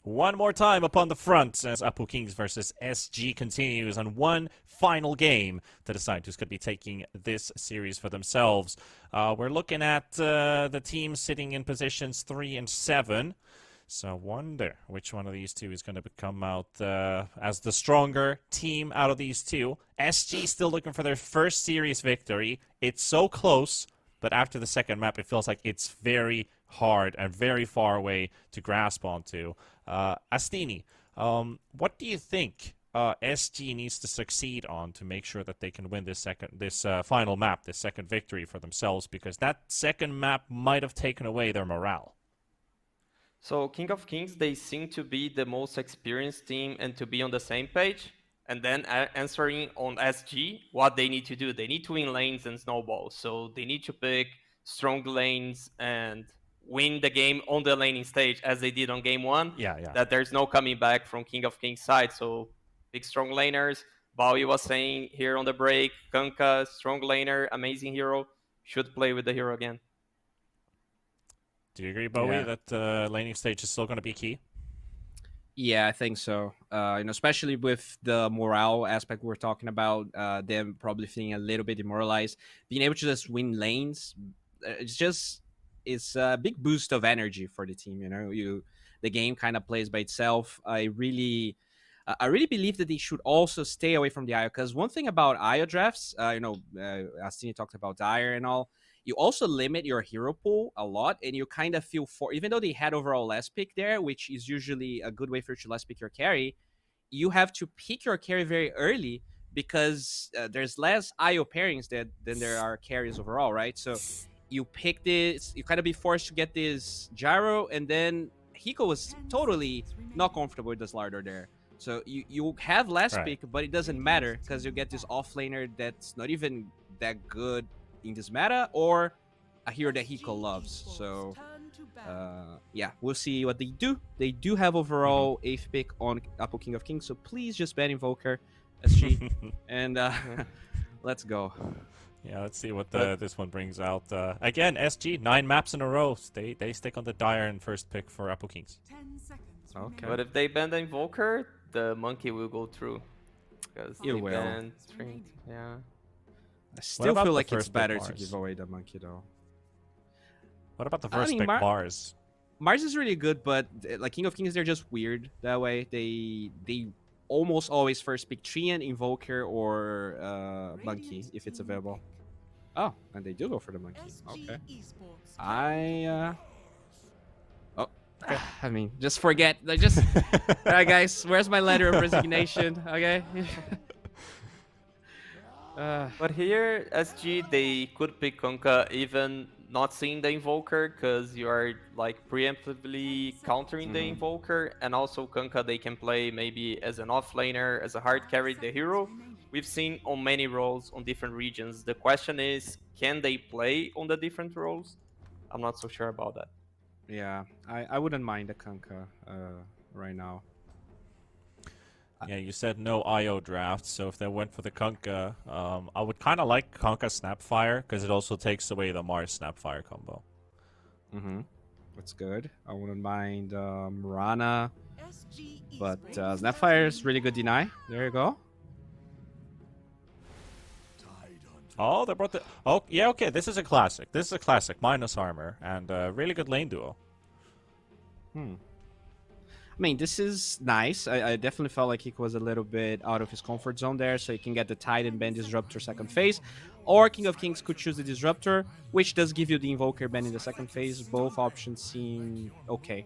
One more time upon the front as Apu Kings versus SG continues on one final game to decide who's going to be taking this series for themselves. We're looking at the teams sitting in positions 3 and 7. So wonder which one of these two is going to come out as the stronger team out of these two. SG still looking for their first series victory. It's so close, but after the second map, it feels like it's very hard and very far away to grasp onto. Astini, what do you think SG needs to succeed on to make sure that they can win this final map, this second victory for themselves? Because that second map might have taken away their morale. So King of Kings, they seem to be the most experienced team and to be on the same page. And then answering on SG, what they need to do. They need to win lanes and snowballs. So they need to pick strong lanes and win the game on the laning stage as they did on game 1. Yeah. That there's no coming back from King of Kings side. So big strong laners. Bowie was saying here on the break, Kanka, strong laner, amazing hero, should play with the hero again. Do you agree, Bowie, that laning stage is still going to be key? Yeah, I think so. Especially with the morale aspect we're talking about, them probably feeling a little bit demoralized. Being able to just win lanes, it's a big boost of energy for the team. The game kind of plays by itself. I really believe that they should also stay away from the IO, because one thing about IO drafts, Astini talked about Dire and all. You also limit your hero pool a lot, and you kind of feel even though they had overall last pick there, which is usually a good way for you to last pick your carry, you have to pick your carry very early because there's less IO pairings than there are carries overall, right? So you pick this, you kind of be forced to get this Gyro, and then Hiko was totally not comfortable with this Lardor there. So you have last pick, but it doesn't matter because you get this offlaner that's not even that good in this meta, or a hero that Hiko loves. So yeah, we'll see what they do. They do have overall 8th pick on Apu King of Kings, so please just ban Invoker, SG, and let's go. Yeah, let's see what this one brings out. Again, SG, 9 maps in a row. They stick on the Dire and first pick for Apu Kings. Okay. But if they ban the Invoker, the monkey will go through. Because it will. Trent, yeah. I still feel like it's better to give away the monkey, though. What about the first pick Mars? Mars is really good, but like King of Kings, they're just weird that way. They almost always first pick Treant, Invoker, or monkey if it's available. Oh, and they do go for the monkey. Okay. Okay. I mean, just forget. All right, guys. Where's my letter of resignation? Okay. But here, SG, they could pick Kunkka even not seeing the Invoker, because you are like preemptively countering the Invoker, and also Kunkka they can play maybe as an offlaner, as a hard carry the hero. We've seen on many roles on different regions. The question is, can they play on the different roles? I'm not so sure about that. Yeah, I wouldn't mind a Kunkka right now. Yeah, you said no IO draft, so if they went for the Kunkka, I would kind of like Kunkka Snapfire, because it also takes away the Mars Snapfire combo. That's good. I wouldn't mind Mirana, but Snapfire is really good deny. There you go. Oh, they brought the... Oh, yeah, okay, this is a classic. This is a classic, minus armor, and really good lane duo. I mean, this is nice. I definitely felt like he was a little bit out of his comfort zone there, so he can get the Titan ban Disruptor second phase. Or King of Kings could choose the Disruptor, which does give you the Invoker ban in the second phase. Both options seem okay.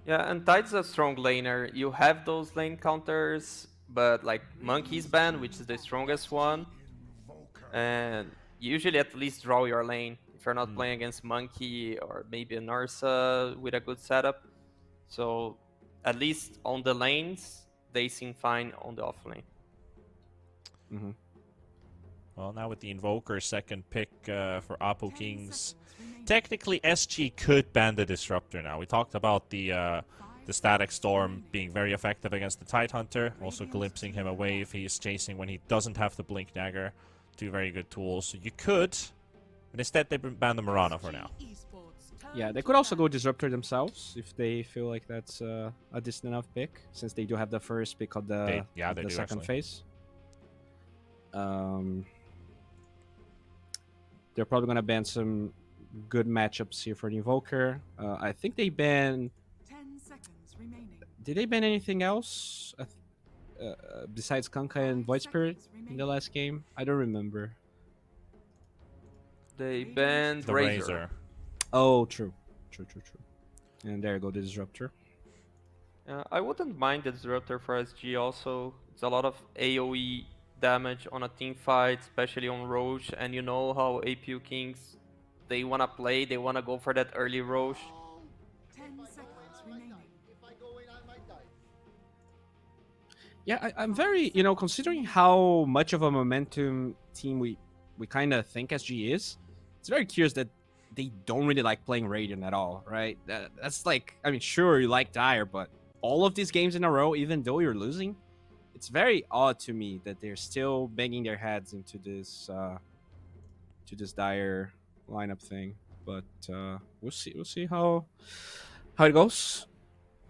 Yeah, and Tide's a strong laner. You have those lane counters, but like Monkey's ban, which is the strongest one, and usually at least draw your lane if you're not playing against Monkey or maybe a Narsa with a good setup. So at least on the lanes, they seem fine on the off lane. Well, now with the Invoker second pick for Apu Kings, technically SG could ban the Disruptor now. We talked about the Static Storm being very effective against the Tidehunter, also glimpsing him away if he is chasing when he doesn't have the Blink Dagger. Two very good tools. So you could, but instead they ban the Mirana for now. Yeah, they could also go Disruptor themselves if they feel like that's a decent enough pick, since they do have the first pick of the They do, second actually. phase. They're probably gonna ban some good matchups here for the Invoker. I think they ban. 10 seconds remaining. Did they ban anything else besides Kanka and Void Spirit in the last game? I don't remember. They banned The Razor. Razor. Oh, true. And there you go, the Disruptor. I wouldn't mind the Disruptor for SG also. It's a lot of AoE damage on a team fight, especially on Roche, and you know how APU Kings, they wanna play, they wanna go for that early Roche. 10 seconds remaining. Yeah, I'm very, considering how much of a momentum team we kind of think SG is, it's very curious that they don't really like playing Radiant at all, right? That's like, I mean, sure, you like Dire, but all of these games in a row, even though you're losing, it's very odd to me that they're still banging their heads into this Dire lineup thing. But we'll see how it goes.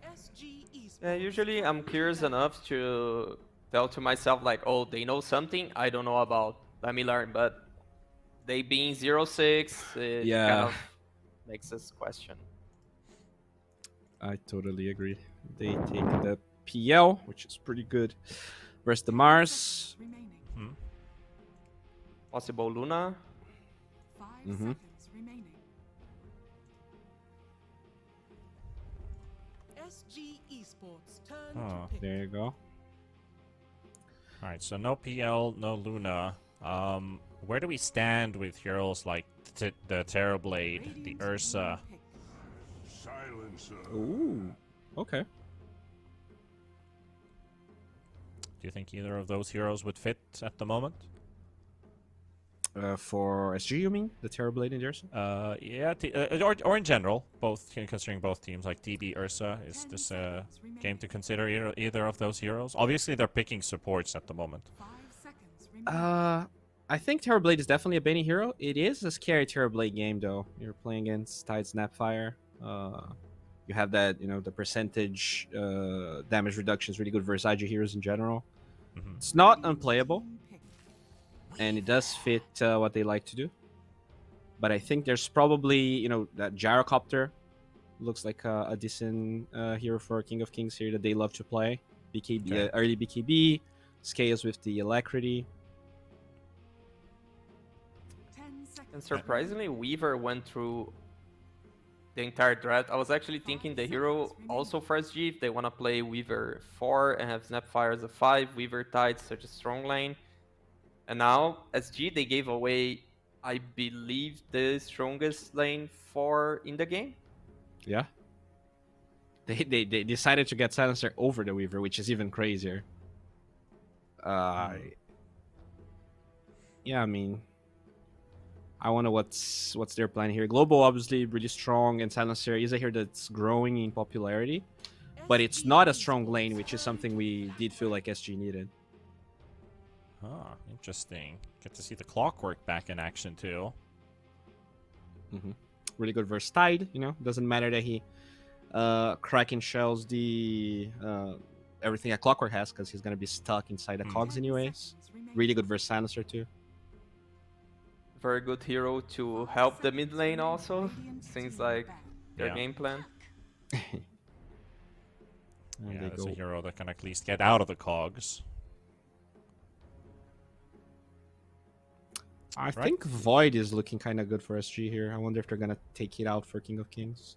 SG Esports. Yeah, usually I'm curious enough to tell to myself like, oh, they know something I don't know about. Let me learn. But they being 0-6, it Yeah. kind of makes us question. I totally agree. They take the PL, which is pretty good, versus the Mars. Remaining. Possible Luna. 5 Mhm. seconds remaining. SG Esports turn Oh, to pick. There you go. All right, so no PL, no Luna. Where do we stand with heroes like the Terrorblade, the Radiant's Ursa? main pick. Ooh. Okay. Do you think either of those heroes would fit at the moment? For SG, you mean the Terrorblade and Jerson? Yeah, or in general, both considering both teams like DB Ursa. Is 10 this seconds remaining. game to consider either of those heroes? Obviously, they're picking supports at the moment. 5 seconds remaining. I think Terrorblade is definitely a Benny hero. It is a scary Terrorblade game though. You're playing against Tide Snapfire. You have that, the percentage damage reduction is really good versus IG heroes in general. Mhm. It's not Radiant's unplayable, team pick. and it does fit what they like to do. But I think there's probably, that Gyrocopter looks like a decent hero for King of Kings here that they love to play. BKB, Okay. early BKB, scales with the Alacrity. 10 seconds. And surprisingly, Weaver went through the entire draft. I was actually thinking the hero also for SG, if they want to play Weaver 4 and have Snapfire as a 5, Weaver Tide such a strong lane. And now SG, they gave away, I believe, the strongest lane 4 in the game. Yeah. They decided to get Silencer over the Weaver, which is even crazier. Yeah, I mean, I wonder what's their plan here. Global obviously really strong, and Silencer is a hero that's growing in popularity, but it's not a strong lane, which is something we did feel like SG needed. Ah, interesting. Get to see the Clockwork back in action too. Really good versus Tide, doesn't matter that he Kraken shells the everything that Clockwork has, because he's gonna be stuck inside the cogs 10 anyways. seconds remaining. Really good versus Silencer too. Very good hero to help the mid lane also. Radiant's Seems team like back. their Yeah. game plan. And Yeah, they there's go. a hero that can at least get out of the cogs. I think Void is looking kind of good for SG here. I wonder if they're gonna take it out for King of Kings.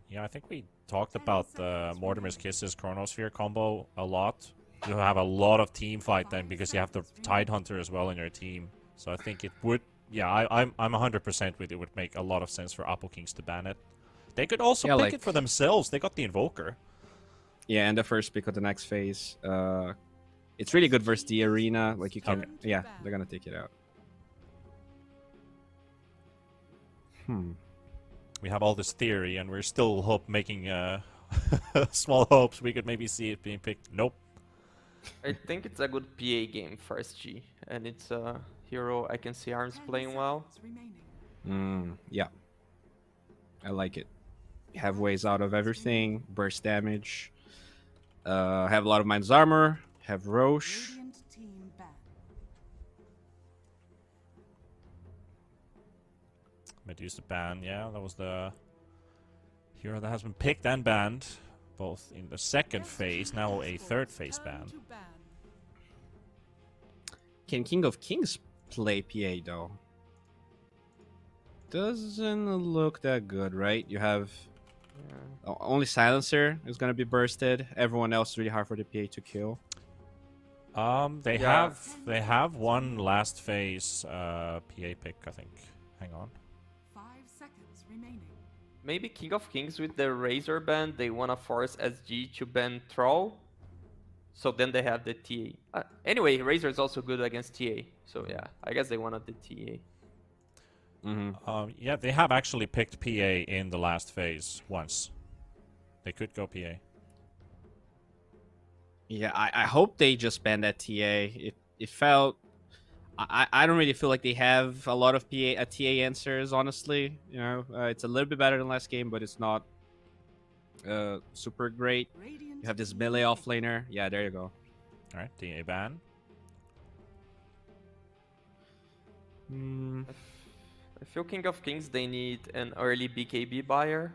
Yeah, I think we talked about the Mortimer's Kisses Chronosphere combo a lot. You have a lot of team fight then because you have the Tide Hunter as well in your team. So I think it would. Yeah, I'm 100% with it. Would make a lot of sense for Apple Kings to ban it. They could also Yeah, pick like- it for themselves. They got the Invoker. Yeah, and the first pick of the next phase. It's really good versus the arena. Like you can, Okay. yeah, they're gonna take it out. We have all this theory, and we're still making small hopes we could maybe see it being picked. Nope. I think it's a good PA game for SG, and it's a hero I can see Arms playing well. Seconds remaining. Yeah. I like it. Have ways out of everything. Burst damage. Have a lot of Mind's Armor. Have Roche. Radiant team ban. Medusa ban, yeah, that was the hero that has been picked and banned, both in the second phase, now a third phase ban. To ban. Can King of Kings play PA though? Doesn't look that good, right? You have only Silencer is gonna be bursted. Everyone else is really hard for the PA to kill. They Yeah. have one last phase PA pick, I think. Hang on. 5 seconds remaining. Maybe King of Kings with the Razor ban, they wanna force SG to ban Troll. So then they have the TA. Anyway, Razor is also good against TA. So yeah, I guess they wanted the TA. Yeah, they have actually picked PA in the last phase once. They could go PA. Yeah, I hope they just ban that TA. It felt I don't really feel like they have a lot of TA answers, honestly. You know, it's a little bit better than last game, but it's not super great. Radiant You have this team melee ban. offlaner. Yeah, there you go. Alright, TA ban. I feel King of Kings, they need an early BKB buyer.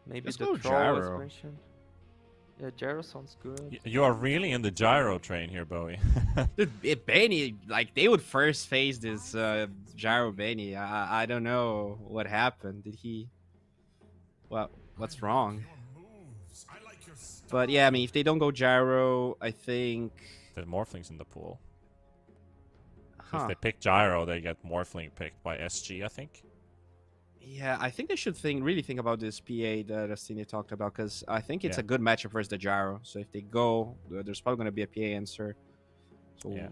Maybe Let's the go Troll was Gyro. mentioned. Yeah, Gyro sounds good. You are really in the gyro train here, Bowie. Dude, Benny, like they would first phase this Gyro Benny. I don't know what happened. Did he? Well, what's wrong? But yeah, I mean, if they don't go Gyro, I think. The Morphling's in the pool. If Huh. they pick gyro, they get Morphling picked by SG, I think. Yeah, I think they should really think about this PA that Astini talked about, because I think it's Yeah. a good matchup versus the Gyro. So if they go, there's probably going to be a PA answer. So Yeah.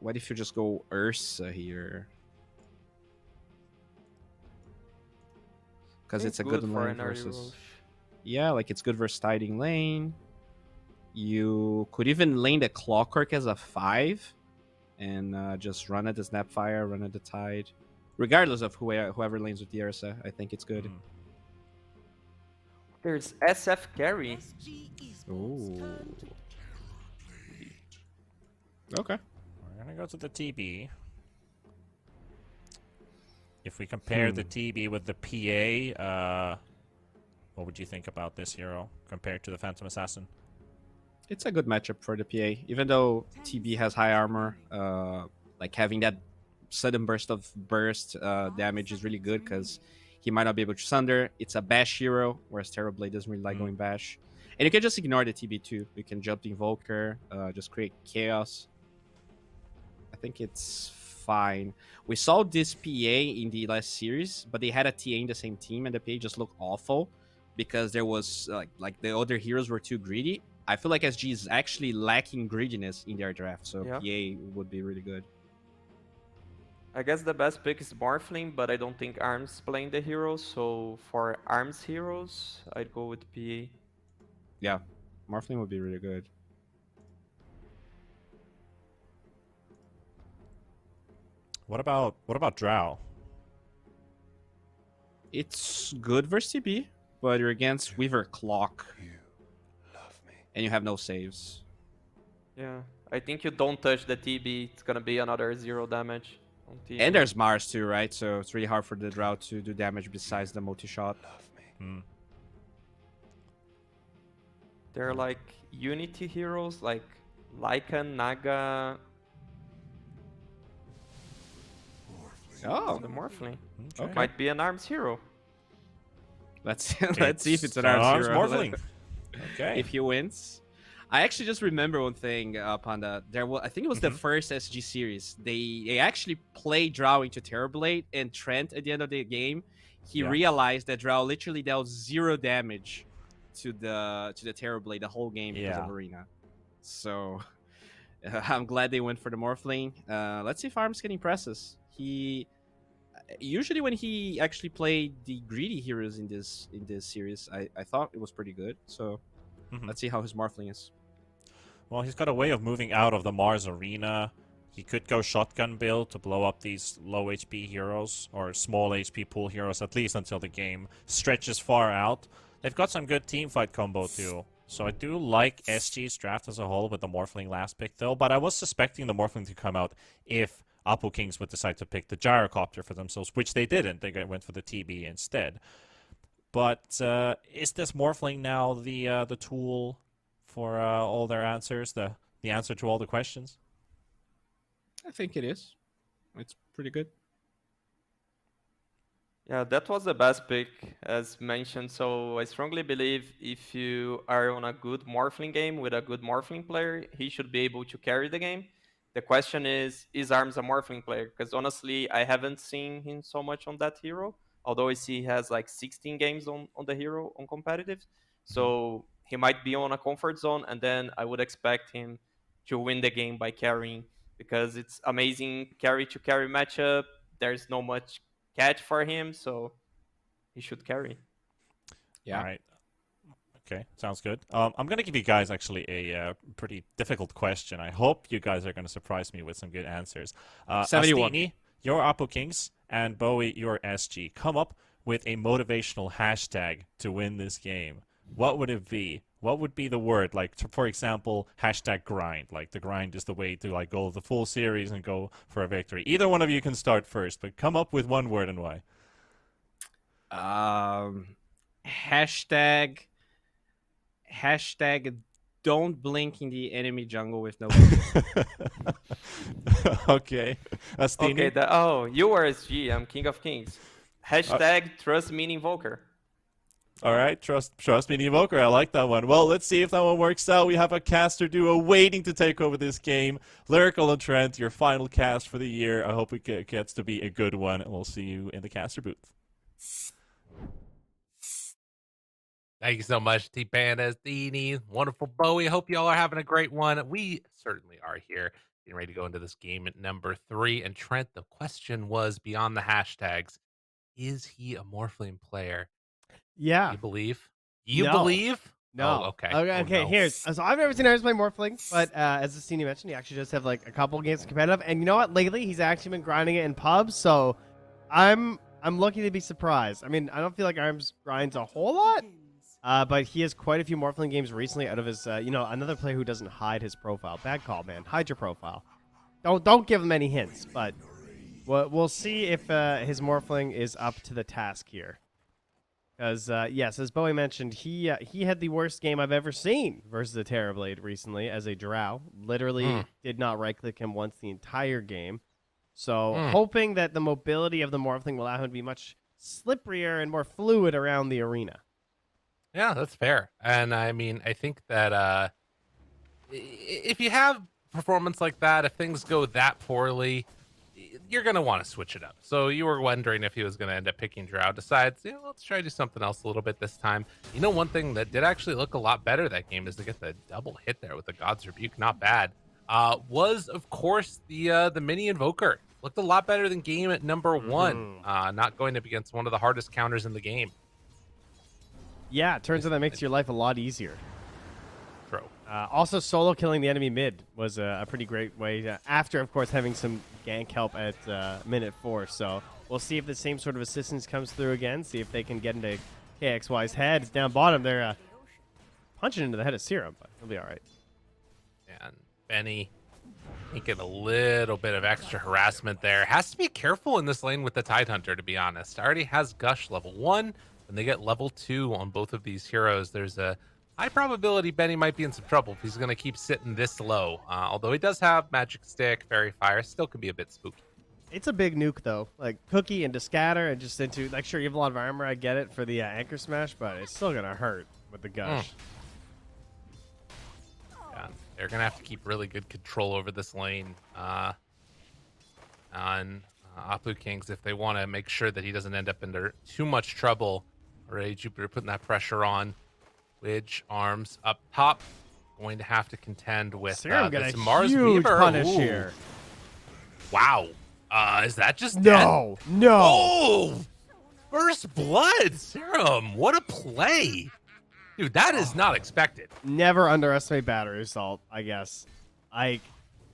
what if you just go Ursa here? Because it's a good for lane an early versus. Roche. Yeah, like it's good versus Tiding lane. You could even lane the Clockwork as a 5 and just run at the Snapfire, run at the Tide. Regardless of whoever lanes with the Ursa, I think it's good. Mm. There's SF carry. SG Esports. Ooh. Turn to Okay. We're gonna go to the TB. If we compare the TB with the PA, what would you think about this hero compared to the Phantom Assassin? It's a good matchup for the PA. Even though TB has high armor, like having that sudden burst damage is really good because he might not be able to Sunder. It's a bash hero, whereas Terrorblade doesn't really like going bash. And you can just ignore the TB too. You can jump the Invoker, just create chaos. I think it's fine. We saw this PA in the last series, but they had a TA in the same team, and the PA just looked awful because there was like the other heroes were too greedy. I feel like SG is actually lacking greediness in their draft, so Yeah. PA would be really good. I guess the best pick is Morphling, but I don't think Arms playing the heroes. So for Arms heroes, I'd go with PA. Yeah, Morphling would be really good. What about Drow? It's good versus TB, but you're against Weaver Clock, and you have no saves. Yeah, I think you don't touch the TB. It's gonna be another 0 damage on TB. And there's Mars too, right? So it's really hard for the Drow to do damage besides the multi-shot. Hmm. They're like Unity heroes, like Lycan, Naga. Oh, The Morphling Okay. might be an Arms hero. let's see if it's an Arms Arms hero. Morphling. Okay. If he wins. I actually just remember one thing, Panda. I think it was the first SG series. They actually played Drow into Terrorblade, and Trent at the end of the game, he Yeah. realized that Drow literally dealt 0 damage to the Terrorblade the whole game because of Yeah. Arena. So I'm glad they went for the Morphling. Let's see if Arms can impress us. He usually when he actually played the greedy heroes in this series, I thought it was pretty good. So let's see how his Morphling is. Well, he's got a way of moving out of the Mars arena. He could go shotgun build to blow up these low HP heroes, or small HP pool heroes, at least until the game stretches far out. They've got some good teamfight combo too. So I do like SG's draft as a whole with the Morphling last pick though, but I was suspecting the Morphling to come out if Apu Kings would decide to pick the Gyrocopter for themselves, which they didn't. They went for the TB instead. But is this Morphling now the tool for all their answers, the answer to all the questions? I think it is. It's pretty good. Yeah, that was the best pick, as mentioned. So I strongly believe if you are on a good Morphling game with a good Morphling player, he should be able to carry the game. The question is Arms a Morphling player? Because honestly, I haven't seen him so much on that hero. Although I see he has like 16 games on the hero on competitive. So he might be on a comfort zone, and then I would expect him to win the game by carrying, because it's amazing carry-to-carry matchup. There's no much catch for him, so he should carry. Yeah. All right. Okay, sounds good. I'm going to give you guys actually a pretty difficult question. I hope you guys are going to surprise me with some good answers. 71. Astini, your Apu Kings, and Bowie, your SG. Come up with a motivational hashtag to win this game. What would it be? What would be the word? Like, for example, hashtag grind. Like, the grind is the way to like go the full series and go for a victory. Either one of you can start first, but come up with one word and why. Hashtag don't blink in the enemy jungle with no Okay. Astini? Okay, you are SG, I'm King of Kings. Hashtag trust me in Invoker. All right, trust me, the Evoker. I like that one. Well, let's see if that one works out. We have a caster duo waiting to take over this game. Lyrical and Trent, your final cast for the year. I hope it gets to be a good one, and we'll see you in the caster booth. Thank you so much, T-Pan, wonderful Bowie. Hope you all are having a great one. We certainly are here, getting ready to go into this game at number 3. And Trent, the question was beyond the hashtags: is he a Morphling player? Yeah. You believe? You No. believe? No. Oh, okay. Okay, Oh, no. here's. So I've never seen Iris play Morphling, but as the senior mentioned, he actually does have like a couple games of competitive. And you know what? Lately, he's actually been grinding it in pubs, so I'm looking to be surprised. I mean, I don't feel like Arms grinds a whole lot, but he has quite a few Morphling games recently out of his, another player who doesn't hide his profile. Bad call, man. Hide your profile. Don't give him any hints, but we'll see if his Morphling is up to the task here. Because, yes, as Bowie mentioned, he had the worst game I've ever seen versus a Terrorblade recently as a drow. Literally did not right-click him once the entire game. So hoping that the mobility of the Morphling will allow him to be much slipperier and more fluid around the arena. Yeah, that's fair. And I mean, I think that if you have performance like that, if things go that poorly, you're going to want to switch it up. So you were wondering if he was going to end up picking Drow. Decides, let's try to do something else a little bit this time. One thing that did actually look a lot better that game is to get the double hit there with the God's Rebuke. Not bad. Was, of course, the mini Invoker. Looked a lot better than game at number 1. Not going up against one of the hardest counters in the game. Yeah, it turns out that makes your life a lot easier. True. Also, solo killing the enemy mid was a pretty great way to, after, of course, having some gank help at minute 4. So we'll see if the same sort of assistance comes through again, see if they can get into KXY's head. It's down bottom. They're punching into the head of Serum, but he'll be all right. And Benny making a little bit of extra harassment there. Has to be careful in this lane with the Tidehunter, to be honest. Already has Gush level 1. When they get level 2 on both of these heroes, there's a high probability Benny might be in some trouble if he's going to keep sitting this low. Although he does have Magic Stick, Fairy Fire, still can be a bit spooky. It's a big nuke, though. Like, Cookie into Scatter and just into, like, sure, you have a lot of armor, I get it, for the Anchor Smash, but it's still going to hurt with the Gush. Yeah, they're going to have to keep really good control over this lane on Apu Kings if they want to make sure that he doesn't end up under too much trouble. Already Jupiter putting that pressure on. Widge, Arms up top. Going to have to contend with Serum got this a Mars huge Weaver. punish Ooh. here. Wow. Is that just No, dead? no. Oh! First blood, Serum. What a play. Dude, that is not expected. Never underestimate battery assault, I guess. Like,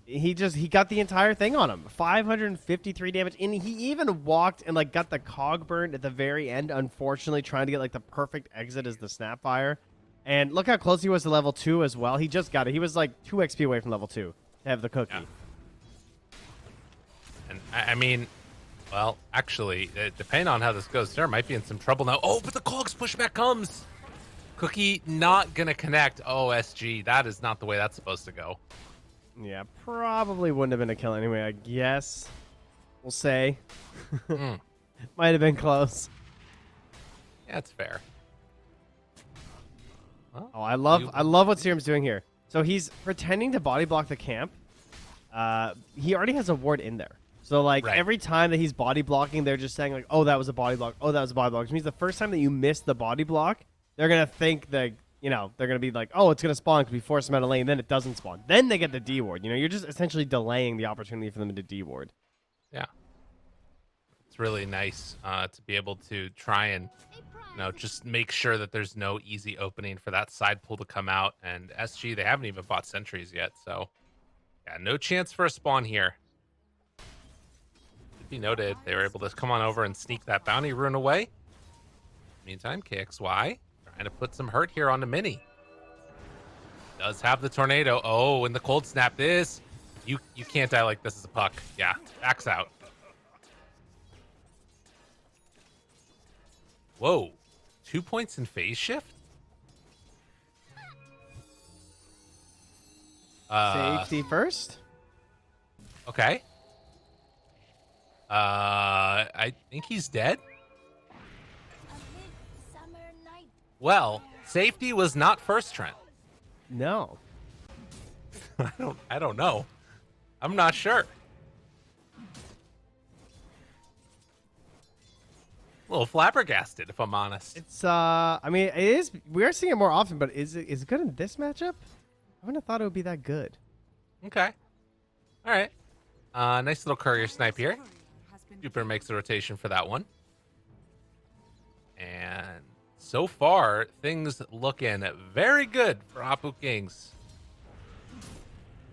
he got the entire thing on him. 553 damage, and he even walked and like got the cog burned at the very end. Unfortunately, trying to get like the perfect exit as the Snapfire. And look how close he was to level 2 as well. He just got it. He was like 2 XP away from level 2 to have the cookie. Yeah. And I mean, well, actually, depending on how this goes, there might be in some trouble now. Oh, but the Cogs pushback comes. Cookie not gonna connect. Oh, SG, that is not the way that's supposed to go. Yeah, probably wouldn't have been a kill anyway, I guess. We'll say. Might have been close. Yeah, it's fair. Well, Oh, I love what Serum's doing here. So he's pretending to body block the camp. He already has a ward in there. So like Right. every time that he's body blocking, they're just saying like, "Oh, that was a body block. Oh, that was a body block." Which means the first time that you miss the body block, they're gonna think that they're gonna be like, "Oh, it's gonna spawn because we force them out of lane." Then it doesn't spawn. Then they get the D ward. You're just essentially delaying the opportunity for them to D ward. yeah. It's really nice to be able to try and just make sure that there's no easy opening for that side pull to come out. And SG, they haven't even bought sentries yet, so yeah, no chance for a spawn here. Should be noted, they were able to come on over and sneak that bounty rune away. Meantime, KXY trying to put some hurt here on the mini. Does have the tornado. Oh, and the cold snap. This you can't die like this as a puck. Yeah, backs out. Whoa, 2 points in phase shift. Safety first. Okay. I think he's dead. Well, safety was not first, Trent. No. I don't know. I'm not sure. A little flabbergasted, if I'm honest. It's I mean, it is. We are seeing it more often, but is it good in this matchup? I wouldn't have thought it would be that good. Okay. All right. Nice little courier snipe here. Jupiter makes a rotation for that one. And so far, things looking very good for Apu Kings.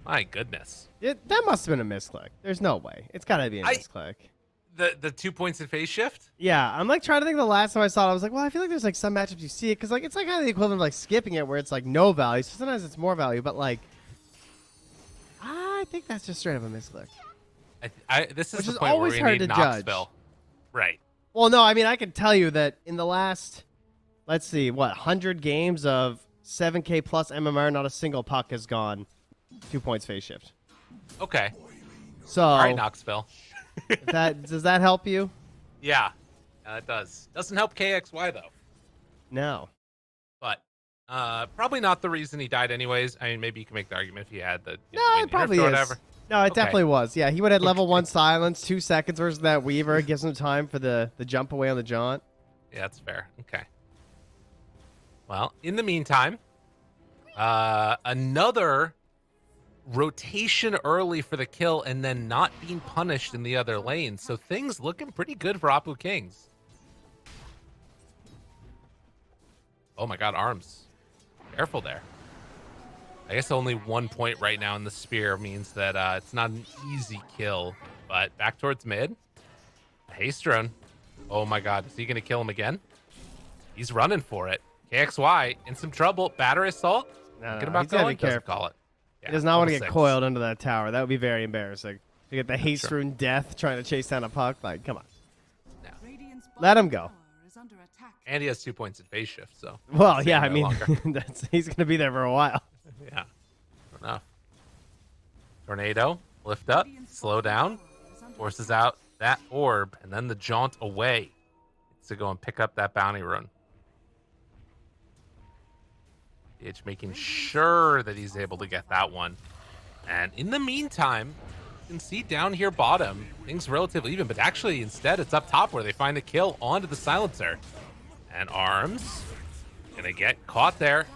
My goodness. That must have been a misclick. There's no way. It's got to be a misclick. The 2 points in phase shift? Yeah, I'm like trying to think of the last time I saw it. I was like, well, I feel like there's like some matchups you see it because like it's like kind of the equivalent of like skipping it where it's like no value. So sometimes it's more value, but like I think that's just straight up a misclick. This is Which the is point always where we hard need to judge. Knoxville. Right. Well, no, I mean I can tell you that in the last, let's see, 100 games of 7K plus MMR, not a single puck has gone 2 points phase shift. Okay. So All right, Knoxville. does that help you? Yeah, it does. Doesn't help KXY, though. No. But probably not the reason he died anyways. I mean, maybe you can make the argument if he had the No, it probably or is. whatever. No, it Okay. definitely was. Yeah, he would have had level 1 silence, 2 seconds versus that Weaver. It gives him time for the jump away on the jaunt. Yeah, that's fair. Okay. Well, in the meantime, another rotation early for the kill and then not being punished in the other lane. So things looking pretty good for Apu Kings. Oh my god, arms. Careful there. I guess only 1 point right now in the spear means that it's not an easy kill. But back towards mid. Haste drone. Oh my god, is he going to kill him again? He's running for it. KXY in some trouble. Battery assault. No, Thinking no, about he's gotta going. be Doesn't careful. call it. Yeah, He does not want to get 6. coiled under that tower. That would be very embarrassing. To get the haste Sure. rune death trying to chase down a puck. Like, come on. Radiant's Let him bottom go. tower is under attack. And he has 2 points in phase shift, so. Well, stay yeah, I there mean, longer. he's going to be there for a while. Yeah. Fair enough. Tornado. Lift up. Slow down. Forces out that orb. And then the jaunt away. To go and pick up that bounty rune. It's making sure that he's able to get that one. And in the meantime, you can see down here bottom, things relatively even, but actually instead it's up top where they find the kill onto the silencer. And Arms gonna get caught there,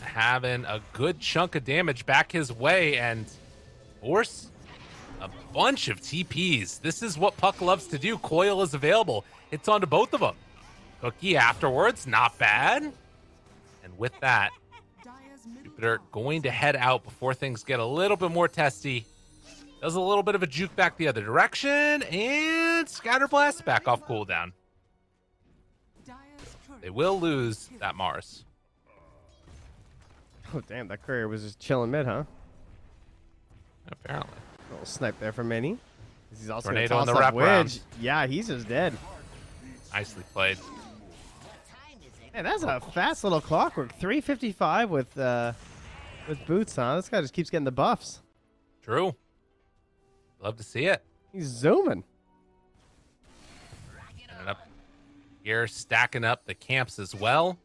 having a good chunk of damage back his way and force a bunch of TPs. This is what Puck loves to do. Coil is available. It's onto both of them. Cookie afterwards, not bad. And with that, Dire's middle Jupiter going to head out before things get a little bit more testy. Does a little bit of a juke back the other direction, and Scatter Blast back off cooldown. They will lose that Mars. Oh, damn, that courier was just chilling mid, huh? Apparently. A little snipe there from Mini. He's also going to Tornado in toss the up wraparound. Widge. Yeah, he's just dead. Nicely played. Man, that's a fast little clockwork. 355 with boots, huh? This guy just keeps getting the buffs. True. Love to see it. He's zooming. Ended up here stacking up the camps as well.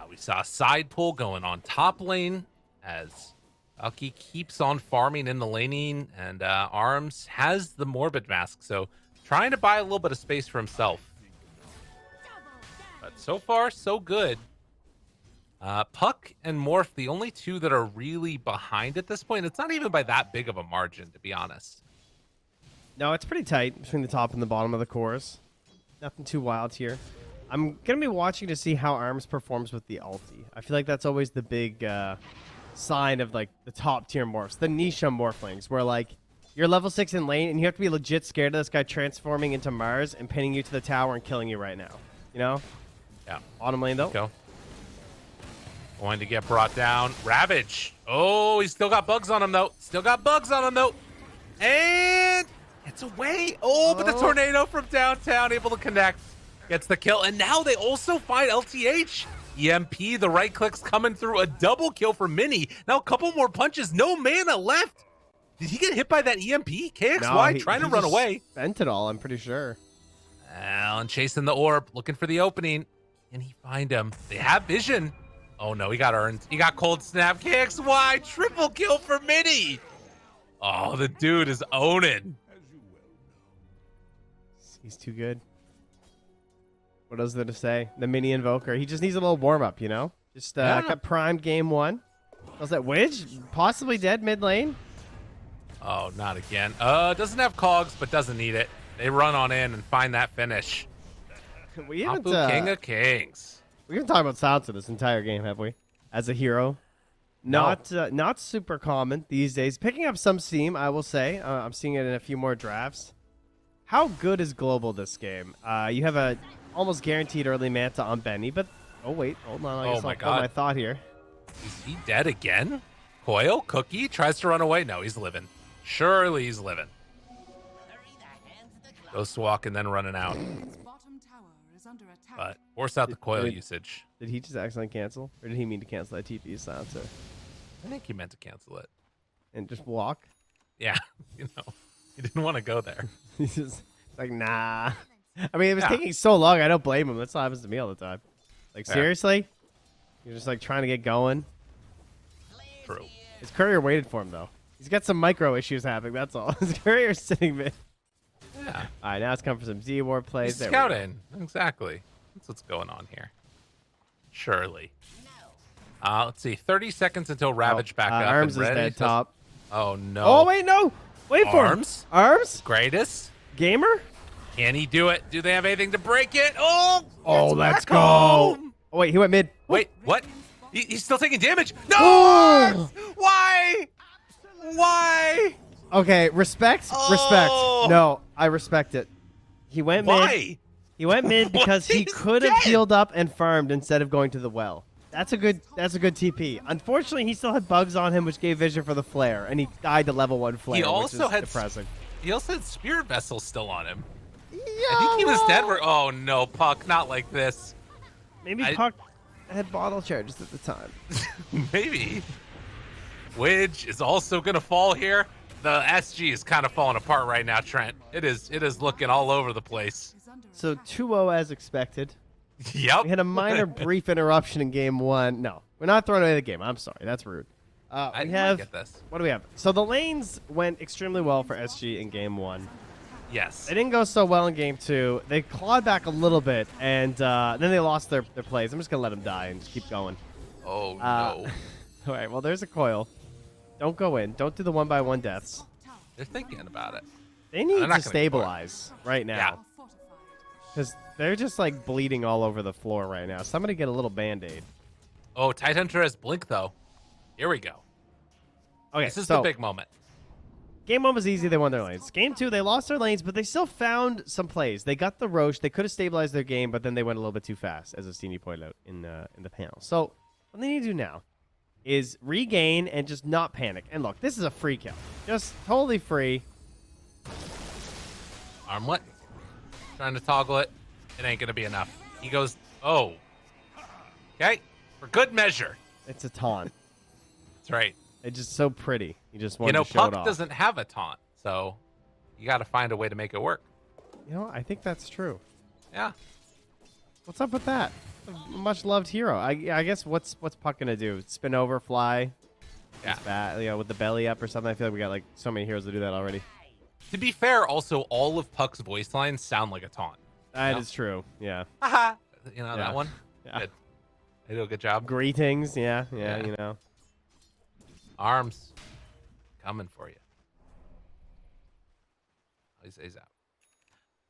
We saw a side pull going on top lane as Valky keeps on farming in the laning, and Arms has the Morbid Mask, so trying to buy a little bit of space for himself. But so far, so good. Puck and Morph, the only two that are really behind at this point. It's not even by that big of a margin, to be honest. No, it's pretty tight between the top and the bottom of the cores. Nothing too wild here. I'm going to be watching to see how Arms performs with the ulti. I feel like that's always the big sign of like the top tier morphs, the niche morphlings, where like you're level 6 in lane and you have to be legit scared of this guy transforming into Mars and pinning you to the tower and killing you right now. You know? Yeah. Bottom lane though. Go. Going to get brought down. Ravage. Oh, he's still got bugs on him though. Still got bugs on him though. And it's away. Oh, but the tornado from downtown able to connect. Gets the kill. And now they also find LTH. EMP, the right click's coming through. A double kill for Mini. Now a couple more punches. No mana left. Did he get hit by that EMP? KXY No, trying to he run just away. Spent it all, I'm pretty sure. Alan chasing the orb, looking for the opening. Can he find him? They have vision. Oh no, he got earned. He got cold snap. KXY, triple kill for Mini. Oh, the dude is owning. He's too good. What else is there to say? The Mini Invoker. He just needs a little warm up, you know? Just got primed game 1. Was that Widge? Possibly dead mid lane. Oh, not again. Doesn't have cogs, but doesn't need it. They run on in and find that finish. We haven't Apu, King of Kings. we haven't talked about Silencer this entire game, have we? As a hero. Not super common these days. Picking up some steam, I will say. I'm seeing it in a few more drafts. How good is global this game? You have a almost guaranteed early Manta on Benny, but oh wait, hold on. I guess my I'll God. my thought here. Is he dead again? Coil, Cookie tries to run away. No, he's living. Surely he's living. Ghost walk and then running out. Bottom tower is under attack. But force out the coil Did- usage. Did he just accidentally cancel, or did he mean to cancel that TP Silencer I think he meant to cancel it. and just walk? Yeah, you know, he didn't want to go there. He's just like, nah. I mean, it was Yeah. taking so long. I don't blame him. That's what happens to me all the time. Like, Yeah. seriously? You're just like trying to get going. True. His courier waited for him though. He's got some micro issues happening. That's all. His courier's sitting mid. Yeah. All right, now it's come for some Z-War plays. He's There we go. scouting. Exactly. That's what's going on here. Surely. Let's see. 30 seconds until Ravage back up. Arms and is ready dead to- top. Oh, no. Oh, wait, no. Wait for Arms? him. Arms? Greatest. Gamer? Can he do it? Do they have anything to break it? Oh, Oh, it's let's back go. home. Oh, wait, he went mid. Wait, what? He's still taking damage. No! Oh! Arms! Why? Why? Okay, respect. Oh! Respect. No, I respect it. He went mid. Why? He went mid because he He's could have dead. healed up and farmed instead of going to the well. That's a good TP. Unfortunately, he still had bugs on him, which gave vision for the flare, and he died to level 1 flare. He also which is had depressing. He also had Spirit Vessel still on him. Yeah, I think he was dead. Oh no, Puck, not like this. Maybe I- Puck had bottle charges at the time. Maybe. Widge is also gonna fall here. The SG is kind of falling apart right now, Trent. It is looking all over the place. Is under So attack. 2-0 as expected. Yep. We had a minor brief interruption in game 1. No, we're not throwing away the game. I'm sorry, that's rude. I We might have get this. what do we have? So the lanes went extremely well for SG in game 1. Yes. They didn't go so well in game 2. They clawed back a little bit, and then they lost their plays. I'm just gonna let them die and just keep going. Oh no. All right. Well, there's a coil. Don't go in. Don't do the 1-by-1 deaths. They're thinking about it. They need They're not to gonna stabilize right Yeah. now Fortified. because they're just like bleeding all over the floor right now. Somebody get a little band-aid. Oh, Tidehunter has blink though. Here we go. Okay, This is so the big moment. game 1 was easy. They won their lanes. Game 2, they lost their lanes, but they still found some plays. They got the Roche. They could have stabilized their game, but then they went a little bit too fast, as Astini pointed out in the panel. So what they need to do now is regain and just not panic. And look, this is a free kill. Just totally free. Armlet. Trying to toggle it. It ain't going to be enough. He goes, oh. Okay. For good measure. It's a taunt. That's right. It's just so pretty. You just want You know, to show it Puck off. doesn't have a taunt, so you got to find a way to make it work. You know, I think that's true. Yeah. What's up with that? A much loved hero. I guess what's Puck gonna do? Spin over, fly? Yeah. It's bad, you know, with the belly up or something. I feel like we got like so many heroes to do that already. To be fair, also all of Puck's voice lines sound like a taunt. That is true. Yeah. Haha. You know Yeah. that one? Yeah. Good. They do a good job. Greetings. Yeah. Yeah. You know. Arms coming for you. He's out.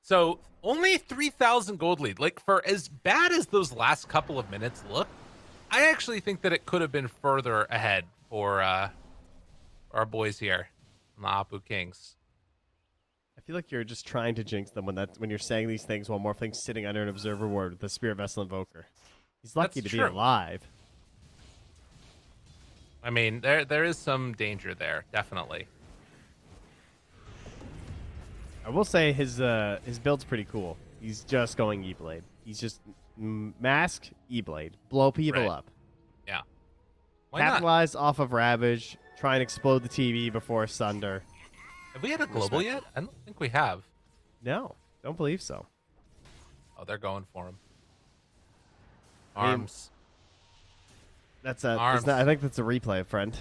So only 3,000 gold lead. Like, for as bad as those last couple of minutes look, I actually think that it could have been further ahead for our boys here on the Apu Kings. I feel like you're just trying to jinx them when you're saying these things while Morphling's sitting under an observer ward with the Spirit Vessel Invoker. He's lucky That's to be true. alive. I mean, there is some danger there, definitely. I will say his build's pretty cool. He's just going E-Blade. He's just mask E-Blade. Blow people Right. up. Yeah. Why not? Capitalize off of Ravage. Try and explode the TV before Sunder. Have we had a global yet? I don't think we have. No, don't believe so. Oh, they're going for him. I mean, Arms. That's a. Arms. I think that's a replay, friend.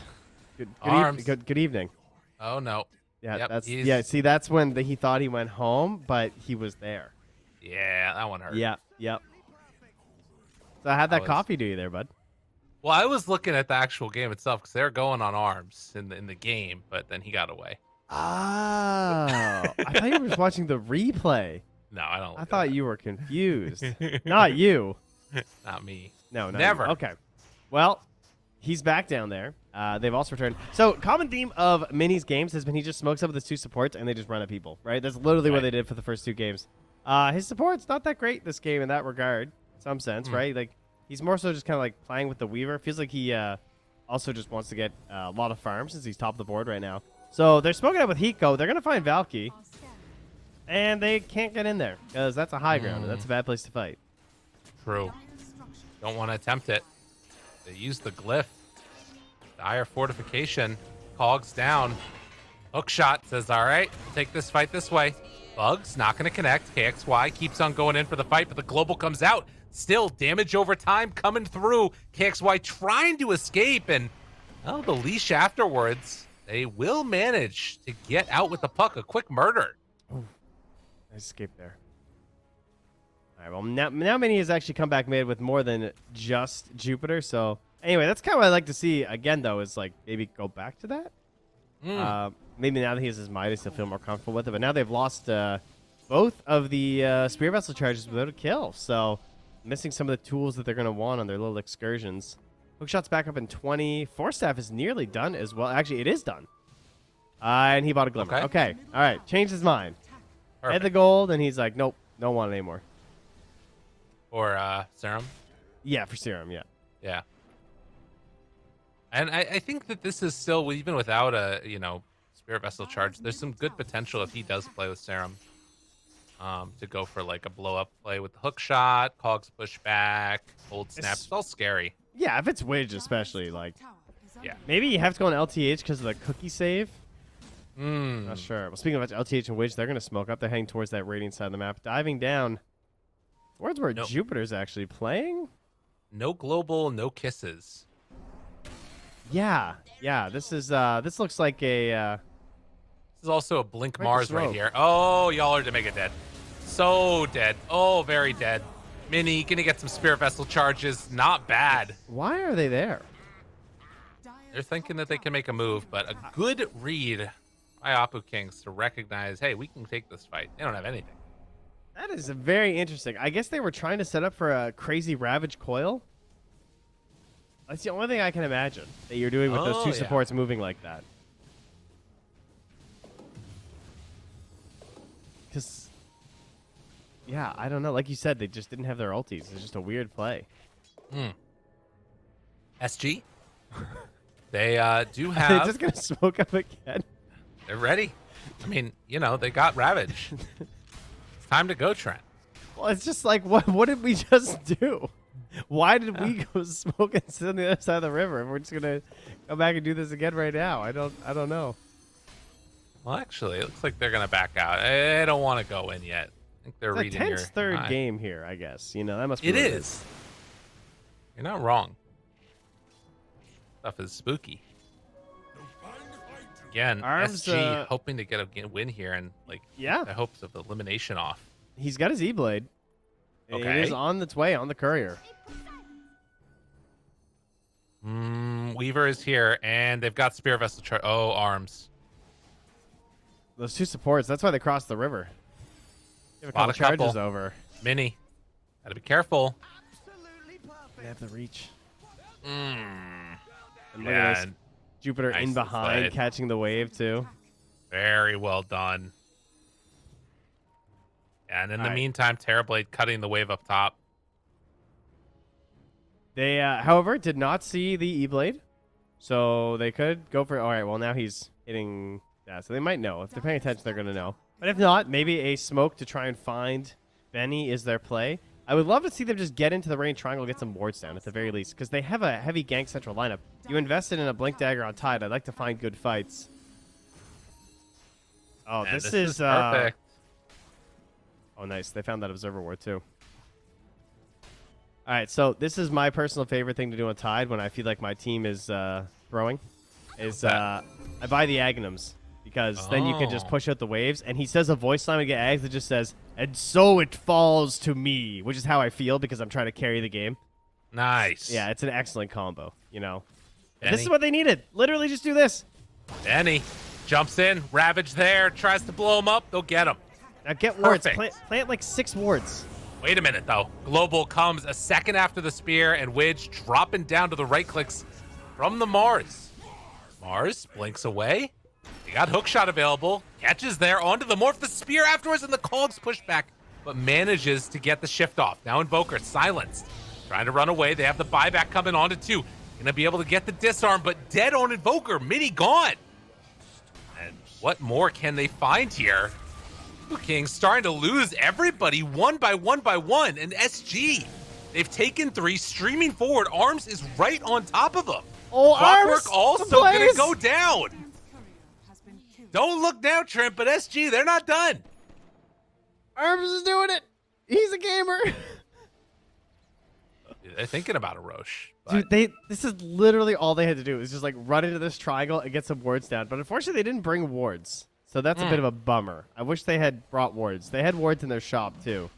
Good Arms. good evening. Oh, no. Yeah, Yep, that's he's- yeah. See, that's when he thought he went home, but he was there. Yeah, that one hurt. Yep. So how'd that was- coffee do you there, bud? Well, I was looking at the actual game itself because they're going on arms in the game, but then he got away. Oh, I thought you were just watching the replay. No, I don't. I look thought at you were confused. Not you. that. Not me. No, not Never. you. Okay. Well, he's back down there. They've also returned. So, common theme of Mini's games has been he just smokes up with his two supports and they just run at people, right? That's literally what Right. they did for the first two games. His support's not that great this game in that regard, in some sense, right? Like, he's more so just kind of like playing with the Weaver. Feels like he also just wants to get a lot of farm since he's top of the board right now. So, they're smoking up with Hiko. They're going to find Valky, and they can't get in there because that's a high ground, and that's a bad place to fight. True. Don't want to attempt it. They use the glyph. Dire fortification. Cogs down. Hookshot says, all right, we'll take this fight this way. Bugs not going to connect. KXY keeps on going in for the fight, but the global comes out. Still damage over time coming through. KXY trying to escape, and well, the leash afterwards. They will manage to get out with the puck. A quick murder. Nice escape there. All right, well, now Mini has actually come back mid with more than just Jupiter. So, anyway, that's kind of what I'd like to see again, though, is like maybe go back to that. Maybe now that he has his Midas, he'll feel more comfortable with it. But now they've lost both of the Spear Vessel charges without a kill. So, missing some of the tools that they're going to want on their little excursions. Hookshot's back up in 20. Force Staff is nearly done as well. Actually, it is done. And he bought a Glimmer. Okay. All right. Changed his mind. Had the gold, and he's like, nope, don't want it anymore. Or Serum. Yeah, for Serum, yeah. Yeah. And I think that this is still, even without a, Spirit Vessel charge, there's some good potential if he does play with Serum. To go for like a blow up play with the hook shot, Cogs push back, hold snap. It's all scary. Yeah, if it's Widge especially, like, Yeah. maybe you have to go on LTH because of the cookie save. Mm. Not sure. Well, speaking of LTH and Widge, they're going to smoke up. They're heading towards that radiant side of the map. Diving down towards where Nope. Jupiter's actually playing. No global, no kisses. Yeah. This is this looks like a This is also a Blink Quite the Mars right smoke. here. Oh, y'all are to make it dead. So dead. Oh, very dead. Mini gonna get some Spirit Vessel charges. Not bad. why are they there? They're thinking that they can make a move, but a good read by Apu Kings to recognize, hey, we can take this fight. They don't have anything. That is very interesting. I guess they were trying to set up for a crazy Ravage coil. That's the only thing I can imagine that you're doing with those two yeah. supports moving like that. Because, yeah, I don't know. Like you said, they just didn't have their ultis. It's just a weird play. SG. They do They're have. just going to smoke up again. They're ready. I mean, they got Ravage. It's time to go, Trent. Well, it's just like, what did we just do? Why did we go smoke and sit on the other side of the river? If we're just gonna go back and do this again right now. I don't know. Well, actually, it looks like they're gonna back out. I don't want to go in yet. I think they're It's a reading tense your third mind. game here, I guess. That must be It what is. You're not wrong. Stuff is spooky. Again, Arms, SG hoping to get a win here and Yeah. the hopes of elimination off. He's got his E-Blade. It Okay. is on its way on the courier. Weaver is here, and they've got Spear Vessel. Arms. Those two supports, that's why they crossed the river. Give a Lot couple of charges couple. over. Mini. Gotta be careful. They have the reach. Mm. And look at this. And Jupiter in nicely behind, played. catching the wave, too. very well done. And in the Alright. meantime, Terrorblade cutting the wave up top. They, however, did not see the E-Blade. So they could go for... All right, well, now he's hitting that. So they might know. If they're paying attention, they're going to know. But if not, maybe a smoke to try and find Benny is their play. I would love to see them just get into the range triangle, get some wards down at the very least, because they have a heavy gank central lineup. You invested in a Blink Dagger on Tide. I'd like to find good fights. Oh, And this is is perfect. Oh, nice. They found that Observer Ward, too. All right, so this is my personal favorite thing to do on Tide when I feel like my team is throwing. I buy the Agnums, because then you can just Oh. push out the waves. And he says a voice line and get Ags that just says, "And so it falls to me," which is how I feel because I'm trying to carry the game. Nice. Yeah, it's an excellent combo, And this Benny. is what they needed. Literally just do this. Benny jumps in, Ravage there, tries to blow him up. They'll get him. Now get wards. Perfect. Plant like 6 wards. Wait a minute, though. Global comes a second after the spear, and Widge dropping down to the right clicks from the Mars. Mars blinks away. He got hookshot available. Catches there onto the morph. The spear afterwards, and the cogs push back, but manages to get the shift off. Now Invoker silenced. Trying to run away. They have the buyback coming onto 2. Gonna be able to get the disarm, but dead on Invoker. Mini gone. And what more can they find here? King starting to lose everybody one by one by one. And SG, they've taken 3, streaming forward. Arms is right on top of them. Oh, Clockwork Arms! also gonna Please! go down. Courier has been killed. Don't look now, Trent, but SG, they're not done. Arms is doing it. He's a gamer. They're thinking about a Roche. Dude, this is literally all they had to do. Is just like run into this triangle and get some wards down. But unfortunately, they didn't bring wards. So that's a bit of a bummer. I wish they had brought wards. They had wards in their shop, too.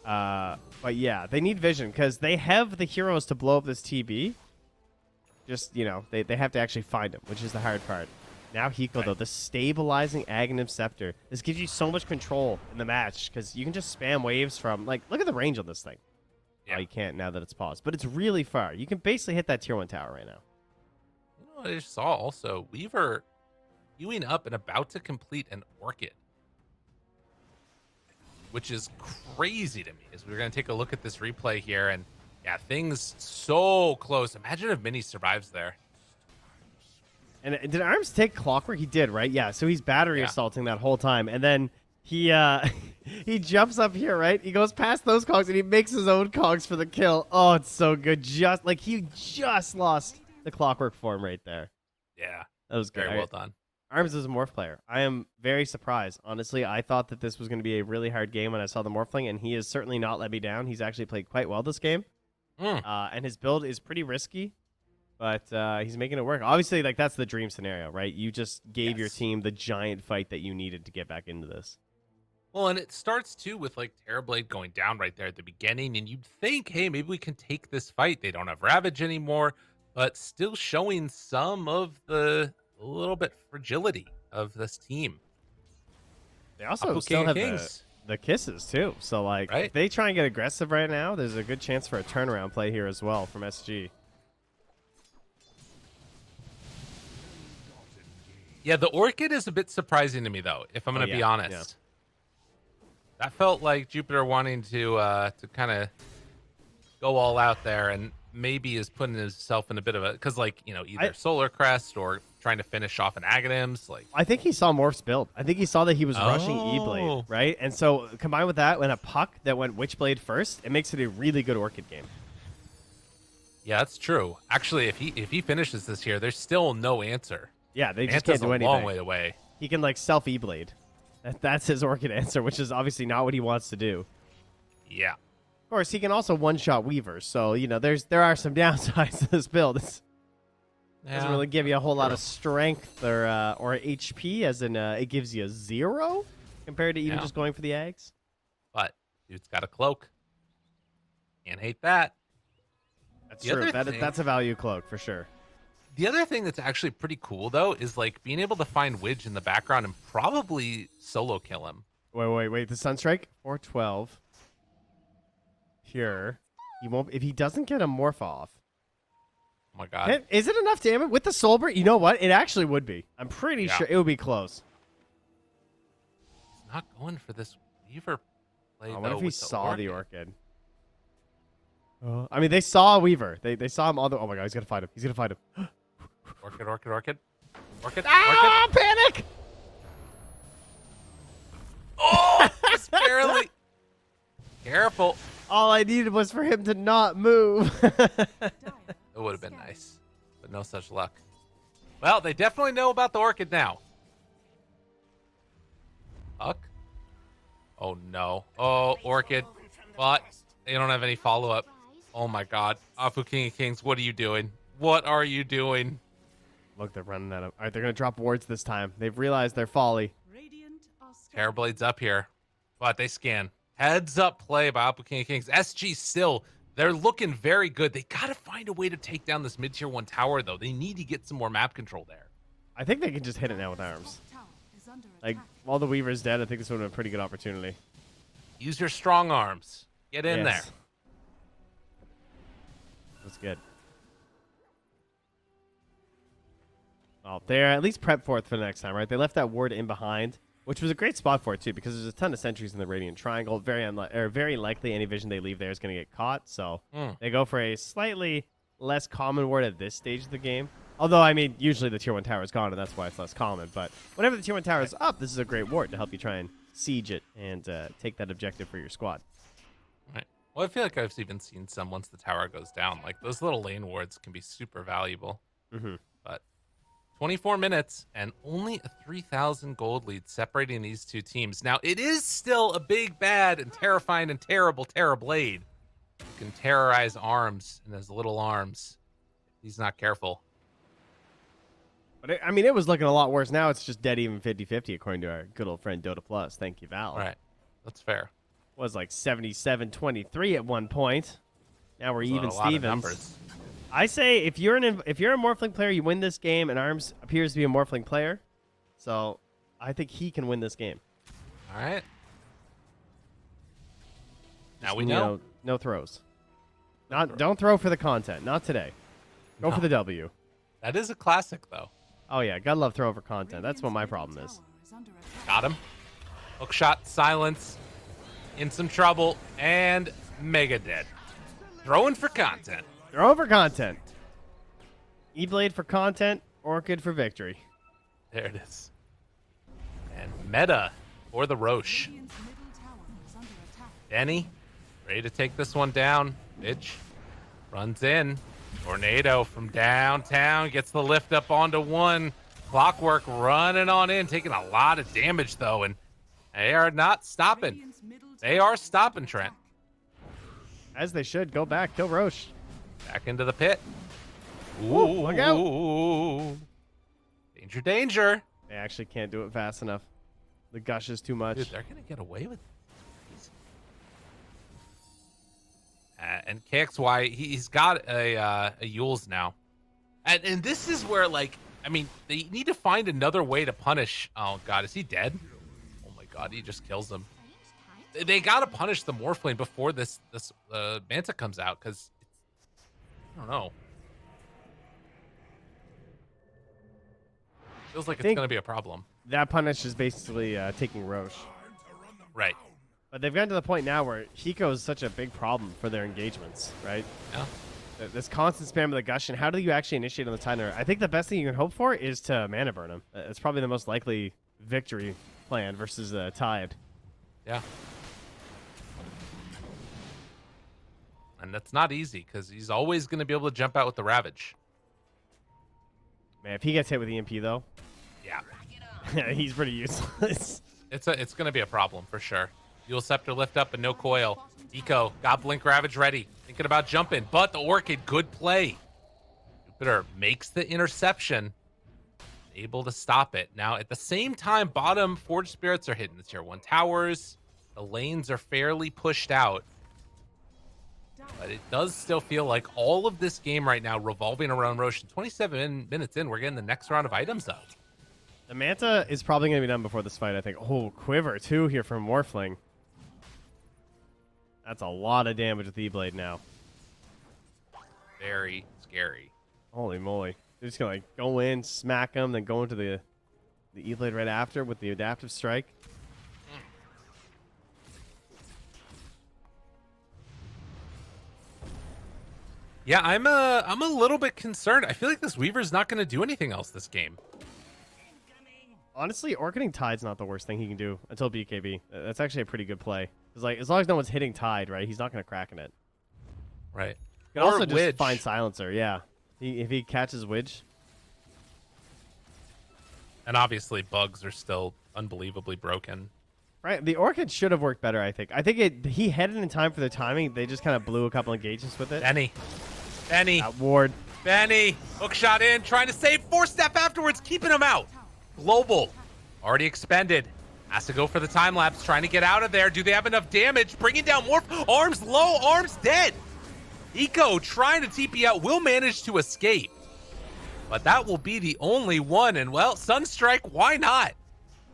But yeah, they need vision because they have the heroes to blow up this TB. Just, they have to actually find him, which is the hard part. Now Hiko, though, the stabilizing Aghanim Scepter. This gives you so much control in the match because you can just spam waves from, look at the range on this thing. Yeah. Oh, you can't now that it's paused. But it's really far. You can basically hit that tier 1 tower right now. You know what I just saw also? Weaver queuing up and about to complete an Orchid, which is crazy to me. As we're going to take a look at this replay here, and yeah, things so close. Imagine if Mini survives there. And did Arms take Clockwork? He did, right? Yeah, so he's battery assaulting that whole time. And then he he jumps up here, right? He goes past those cogs and he makes his own cogs for the kill. Oh, it's so good. He just lost the Clockwork form right there. Yeah, That was good. very well done. Arms is a morph player. I am very surprised. Honestly, I thought that this was going to be a really hard game when I saw the morphling, and he has certainly not let me down. He's actually played quite well this game. And his build is pretty risky, but he's making it work. Obviously, that's the dream scenario, right? You just gave your team the giant fight that you needed to get back into this. Well, and it starts too with Terrorblade going down right there at the beginning, and you'd think, hey, maybe we can take this fight. They don't have Ravage anymore, but still showing some of the little bit fragility of this team. They also Apu still King have Kings. the kisses too. So Right. if they try and get aggressive right now, there's a good chance for a turnaround play here as well from SG. Yeah, the Orchid is a bit surprising to me, though, if I'm going to be yeah, honest. yeah. That felt like Jupiter wanting to kind of go all out there and maybe is putting himself in a bit of a... Because, like, you know, either Solar Crest or trying to finish off an Aghanim's. Like, I think he saw Morph's build. I think he saw that he was rushing E-Blade, Oh. right? And so combined with that, when a puck that went Witchblade first, it makes it a really good Orchid game. yeah, that's true. Actually, if he finishes this here, there's still no answer. Yeah, they just Manta's can't do a anything. long way away. He can like self E-Blade. That's his Orchid answer, which is obviously not what he wants to do. Yeah. Of course, he can also one-shot Weaver, so you know there are some downsides to this build. It doesn't really give you a whole lot of strength or HP, as in it gives you 0 compared to even Yeah. just going for the eggs. But dude's got a cloak. Can't hate that. That's The true. other thing- That's a value cloak for sure. The other thing that's actually pretty cool, though, is like being able to find Widge in the background and probably solo kill him. Wait. The Sunstrike 412. Here, he won't if he doesn't get a morph off. Oh my god. Is it enough damage with the Soulbreak? You know what? It actually would be. I'm pretty Yeah. sure it would be close. He's not going for this Weaver play, What though, if he with saw the Orchid? I mean, they saw Weaver. They saw him all the. Oh my god, he's gonna fight him. He's gonna fight him. Orchid. Ah! Panic! Oh, just barely. Careful. All I needed was for him to not move. It would have been nice, but no such luck. Well, they definitely know about the Orchid now. Fuck. Oh no. Oh, Orchid. But they don't have any follow-up. Oh my god. Apu King of Kings, what are you doing? What are you doing? Look, they're running at him. All right, they're gonna drop wards this time. They've realized their folly. Radiant are Terrorblade's up here, but they scan. Heads up play by Apu King of Kings. SG still, they're looking very good. They gotta find a way to take down this mid-tier 1 tower, though. They need to get some more map control there. I think they can just hit it now with arms. tower is under Like, attack. while the Weaver's dead, I think this would have been a pretty good opportunity. Use your strong arms. Get in Yes. there. That's good. Oh, they're at least prepped for it for the next time, right? They left that ward in behind, which was a great spot for it too, because there's a ton of sentries in the Radiant Triangle. Very likely any vision they leave there is going to get caught. So they go for a slightly less common ward at this stage of the game. Although, I mean, usually the tier 1 tower is gone, and that's why it's less common. But whenever the tier 1 tower is up, this is a great ward to help you try and siege it and take that objective for your squad. Right. Well, I feel like I've even seen some once the tower goes down. Like, those little lane wards can be super valuable. Mm-hmm. But 24 minutes and only a 3,000 gold lead separating these two teams. Now, it is still a big, bad, and terrifying and terrible Terrorblade. You can terrorize arms and his little arms. He's not careful. But I mean, it was looking a lot worse. Now it's just dead even 50-50, according to our good old friend Dota Plus. Thank you, Val. All right. That's fair. Was like 77-23 at one point. Now we're Those are even a lot of Stevens. numbers. I say if you're a Morphling player, you win this game, and Arms appears to be a Morphling player, so I think he can win this game. All right. Now Just, we you know. no throws. Don't throw for the content. Not today. Go for No. the W. That is a classic, though. Oh yeah, gotta love throwing for content. That's what my Radiant's problem middle is. tower is under attack. Got him. Hook shot, silence. In some trouble, and mega dead. Throwing for content. Throw for content. E-Blade for content. Orchid for victory. There it is. And meta for the Roche. Radiant's middle tower is under attack. Denny, ready to take this one down. Bitch. Runs in. Tornado from downtown. Gets the lift up onto one. Clockwork running on in. Taking a lot of damage, though. And they are not stopping. Radiant's middle They tower are is stopping, under Trent. attack. As they should. Go back. Kill Roche. Back into the pit. Ooh, look out. Ooh. Danger, danger. They actually can't do it fast enough. The gush is too much. Dude, they're going to get away with it. And KXY, he's got a Eul's now. And this is where, like, I mean, they need to find another way to punish. Oh, God, is he dead? Oh, my God, he just kills him. They got to punish the Morphling before this Manta comes out, because, I don't know. Feels like it's think- going to be a problem. That punish is basically taking Roche. Right. But they've gotten to the point now where Hiko is such a big problem for their engagements, right? Yeah. This constant spam of the Gushing, how do you actually initiate on the Tidener? I think the best thing you can hope for is to mana burn him. It's probably the most likely victory plan versus Tide. Yeah. And that's not easy because he's always going to be able to jump out with the Ravage. Man, if he gets hit with EMP, though, Yeah. he's pretty useless. It's going to be a problem for sure. Dual Scepter lift up, but no coil. Eco got Blink Ravage ready. Thinking about jumping, but the Orchid, good play. Jupiter makes the interception. Able to stop it. Now, at the same time, bottom Forge Spirits are hitting the tier 1 towers. The lanes are fairly pushed out. But it does still feel like all of this game right now revolving around Roche. 27 minutes in, we're getting the next round of items out. The Manta is probably going to be done before this fight, I think. Oh, Quiver, too, here from Morphling. That's a lot of damage with E-Blade now. Very scary. Holy moly. They're just going to like go in, smack him, then go into the E-Blade right after with the Adaptive Strike. Yeah, I'm a little bit concerned. I feel like this Weaver's not going to do anything else this game. Honestly, Orchiding Tide's not the worst thing he can do until BKB. That's actually a pretty good play. Because like, as long as no one's hitting Tide, right, he's not going to crack in it. Right. You can also just find Silencer, yeah. If he catches Widge. And obviously, bugs are still unbelievably broken. Right, the Orchid should have worked better, I think. I think he headed in time for the timing. They just kind of blew a couple engagements with it. Benny. Ward. Benny. Hook shot in, trying to save. 4-step afterwards, keeping him out. Global. Already expended. Has to go for the time lapse, trying to get out of there. Do they have enough damage? Bringing down Morph. Arms low, arms dead. Eco trying to TP out, will manage to escape. But that will be the only one. And well, Sunstrike, why not?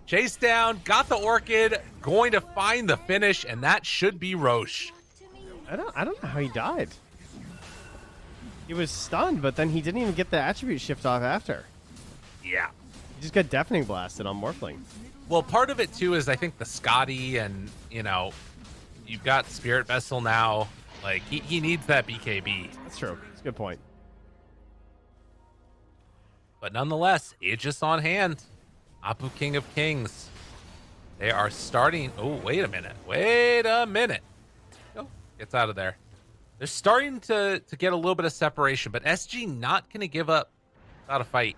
Chase down, got the Orchid, going to find the finish, and that should be Roche. I don't know how he died. He was stunned, but then he didn't even get the attribute shift off after. Yeah. He just got deafening blasted on Morphling. Well, part of it too is I think the Scotty, and you know, you've got Spirit Vessel now. Like he needs that BKB. That's true. That's a good point. But nonetheless, Aegis on hand. Apu King of Kings. They are starting. Oh, wait a minute. Wait a minute. Oh, gets out of there. They're starting to get a little bit of separation, but SG not going to give up without a fight.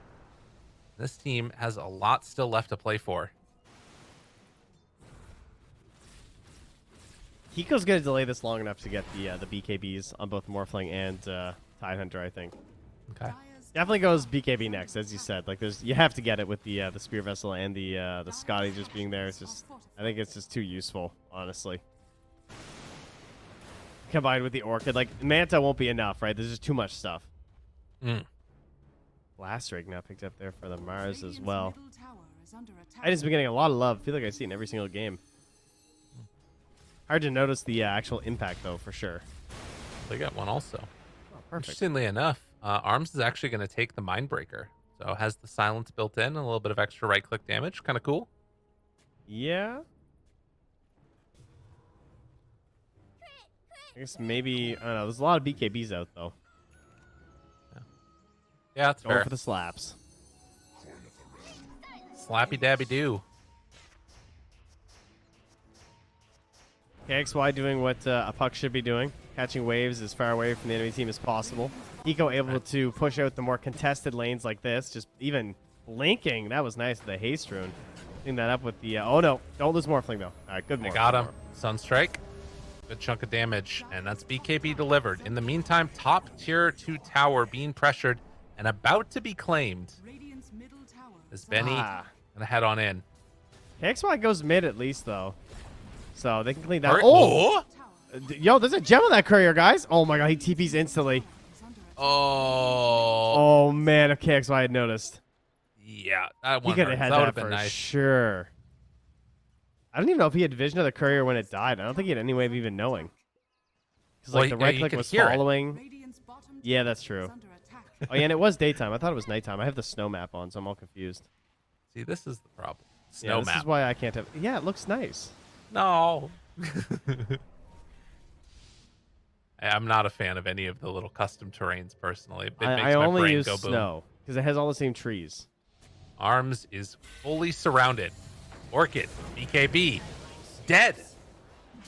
This team has a lot still left to play for. Hiko's going to delay this long enough to get the BKBs on both Morphling and Tidehunter, I think. Okay. Definitely goes BKB next, as you said. Like, you have to get it with the Spear Vessel and the Scotty just being there. It's just, I think it's just too useful, honestly. Combined with the Orchid, like Manta won't be enough, right? There's just too much stuff. Blast Rig now picked up there for the Mars as well. I just been getting a lot of love. I feel like I see it in every single game. Hard to notice the actual impact, though, for sure. They got one also. Oh, perfect. Interestingly enough, Arms is actually going to take the Mindbreaker. So it has the silence built in, a little bit of extra right-click damage. Kind of cool. Yeah. I guess maybe, I don't know. There's a lot of BKBs out, though. Yeah, that's Going fair. for the slaps. Slappy dabby do. KXY doing what a puck should be doing, catching waves as far away from the enemy team as possible. Eco able to push out the more contested lanes like this, just even blinking. That was nice, the haste rune. Clean that up with the, oh no, don't lose Morphling though. All right, good I Morphling. got him. Sunstrike. Good chunk of damage, and that's BKB delivered. In the meantime, top tier 2 tower being pressured and about to be claimed. Is Benny gonna head on in? KXY goes mid at least though. So they can clean that. Hurt- Oh! Yo, there's a gem on that courier, guys. Oh my god, he TP's instantly. Oh. Oh man, if KXY had noticed. Yeah, that He one could have hurts. had That would that have been for nice. sure. I don't even know if he had vision of the courier when it died. I don't think he had any way of even knowing. Because Well, like the yeah, right you click could was hear it. following. Yeah, that's true. Oh yeah, and it was daytime. I thought it was nighttime. I have the snow map on, so I'm all confused. See, this is the problem. Yeah, Snow this map. is why I can't have. Yeah, it looks nice. No. I'm not a fan of any of the little custom terrains personally. It makes I my only brain use go boom. snow because it has all the same trees. Arms is fully surrounded. Orchid, BKB, dead.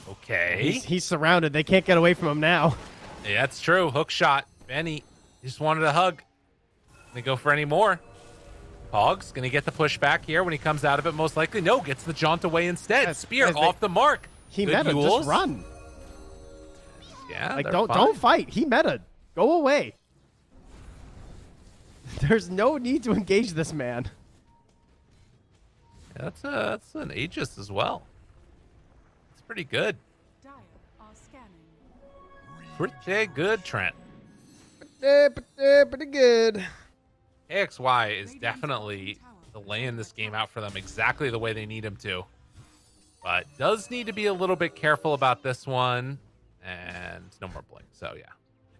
Okay. He's surrounded. They can't get away from him now. Yeah, that's true. Hook shot. Benny just wanted a hug. Gonna go for any more. Pogs gonna get the pushback here when he comes out of it. Most likely, no, gets the jaunt away instead. Guys, Spear guys, off the mark. He Good meta. Yules. Just run. Yeah, Like they're don't fine. fight. He meta. Go away. There's no need to engage this man. Yeah, that's an Aegis as well. It's pretty good. Dire are scanning. Pretty good, Trent. Pretty good. AXY is definitely laying this game out for them exactly the way they need him to. But does need to be a little bit careful about this one. And no more blink. So, yeah.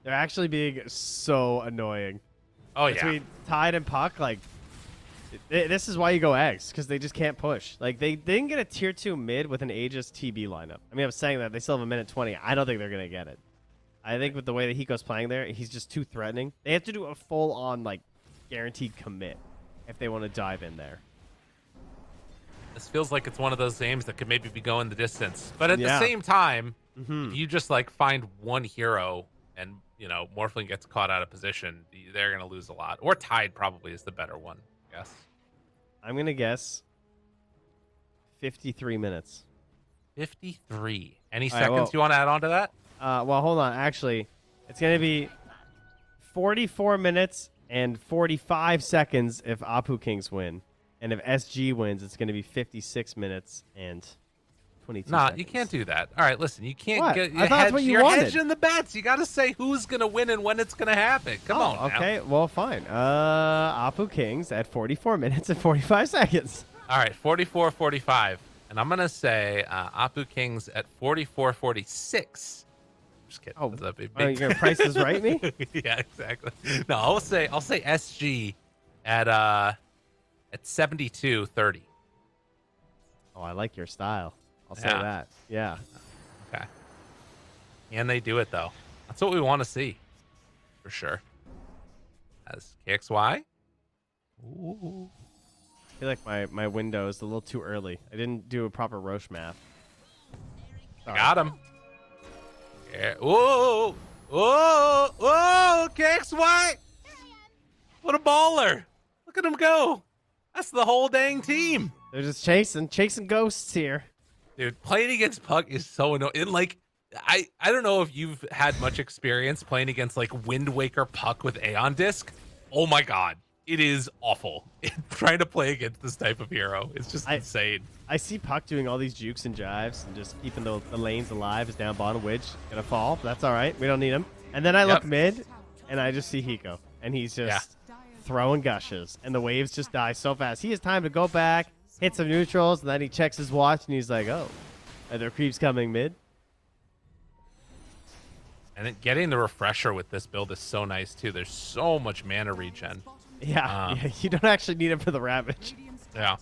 They're actually being so annoying. Oh, yeah. Between Tide and Puck, like, this is why you go Eggs, because they just can't push. Like, they didn't get a tier 2 mid with an Aegis TB lineup. I mean, I'm saying that they still have a minute 20. I don't think they're going to get it. I think with the way that Hiko's playing there, he's just too threatening. They have to do a full-on, like, guaranteed commit if they want to dive in there. This feels like it's one of those games that could maybe be going the distance. But at Yeah. the same time, Mm-hmm. if you just, like, find one hero and, you know, Morphling gets caught out of position, they're going to lose a lot. Or Tide probably is the better one, I guess. I'm going to guess 53 minutes. 53. Any All right, seconds well- you want to add on to that? Well, hold on. Actually, it's going to be 44 minutes and 45 seconds if Apu Kings win. And if SG wins, it's going to be 56 minutes and 22 Nah, seconds. you can't do that. All right, listen, you can't What? get I thought that's what you you're wanted. hedging the bets. You got to say who's going to win and when it's going to happen. Come on now. Okay, well, fine. Apu Kings at 44 minutes and 45 seconds. All right, 44-45. And I'm going to say Apu Kings at 44-46. Just kidding. Oh, That's a big, are you going to price this right me? yeah, exactly. No, I'll say SG at 72-30. Oh, I like your style. I'll say Yeah. that. Yeah. Okay. Can they do it though? That's what we want to see, for sure. As KXY. Ooh. I feel like my window is a little too early. I didn't do a proper Roche math. Sorry. Got him. Yeah. Whoa! Whoa! Whoa! KXY! What a baller! Look at him go! That's the whole dang team! They're just chasing ghosts here. Dude, playing against Puck is so annoying. And, like, I don't know if you've had much experience playing against, like, Wind Waker Puck with Aeon Disc. Oh my god. It is awful. Trying to play against this type of hero. It's just insane. I see Puck doing all these jukes and jives and just keeping the lanes alive. Is down bottom, Widge gonna fall. But that's all right. We don't need him. And then I look mid, and I just see Hiko, and he's just throwing gushes, and the waves just die so fast. He has time to go back, hit some neutrals, and then he checks his watch, and he's like, "Oh, are there creeps coming mid?" And then getting the refresher with this build is so nice too. There's so much mana regen. Yeah, yeah, you don't actually need him for the Ravage. Yeah.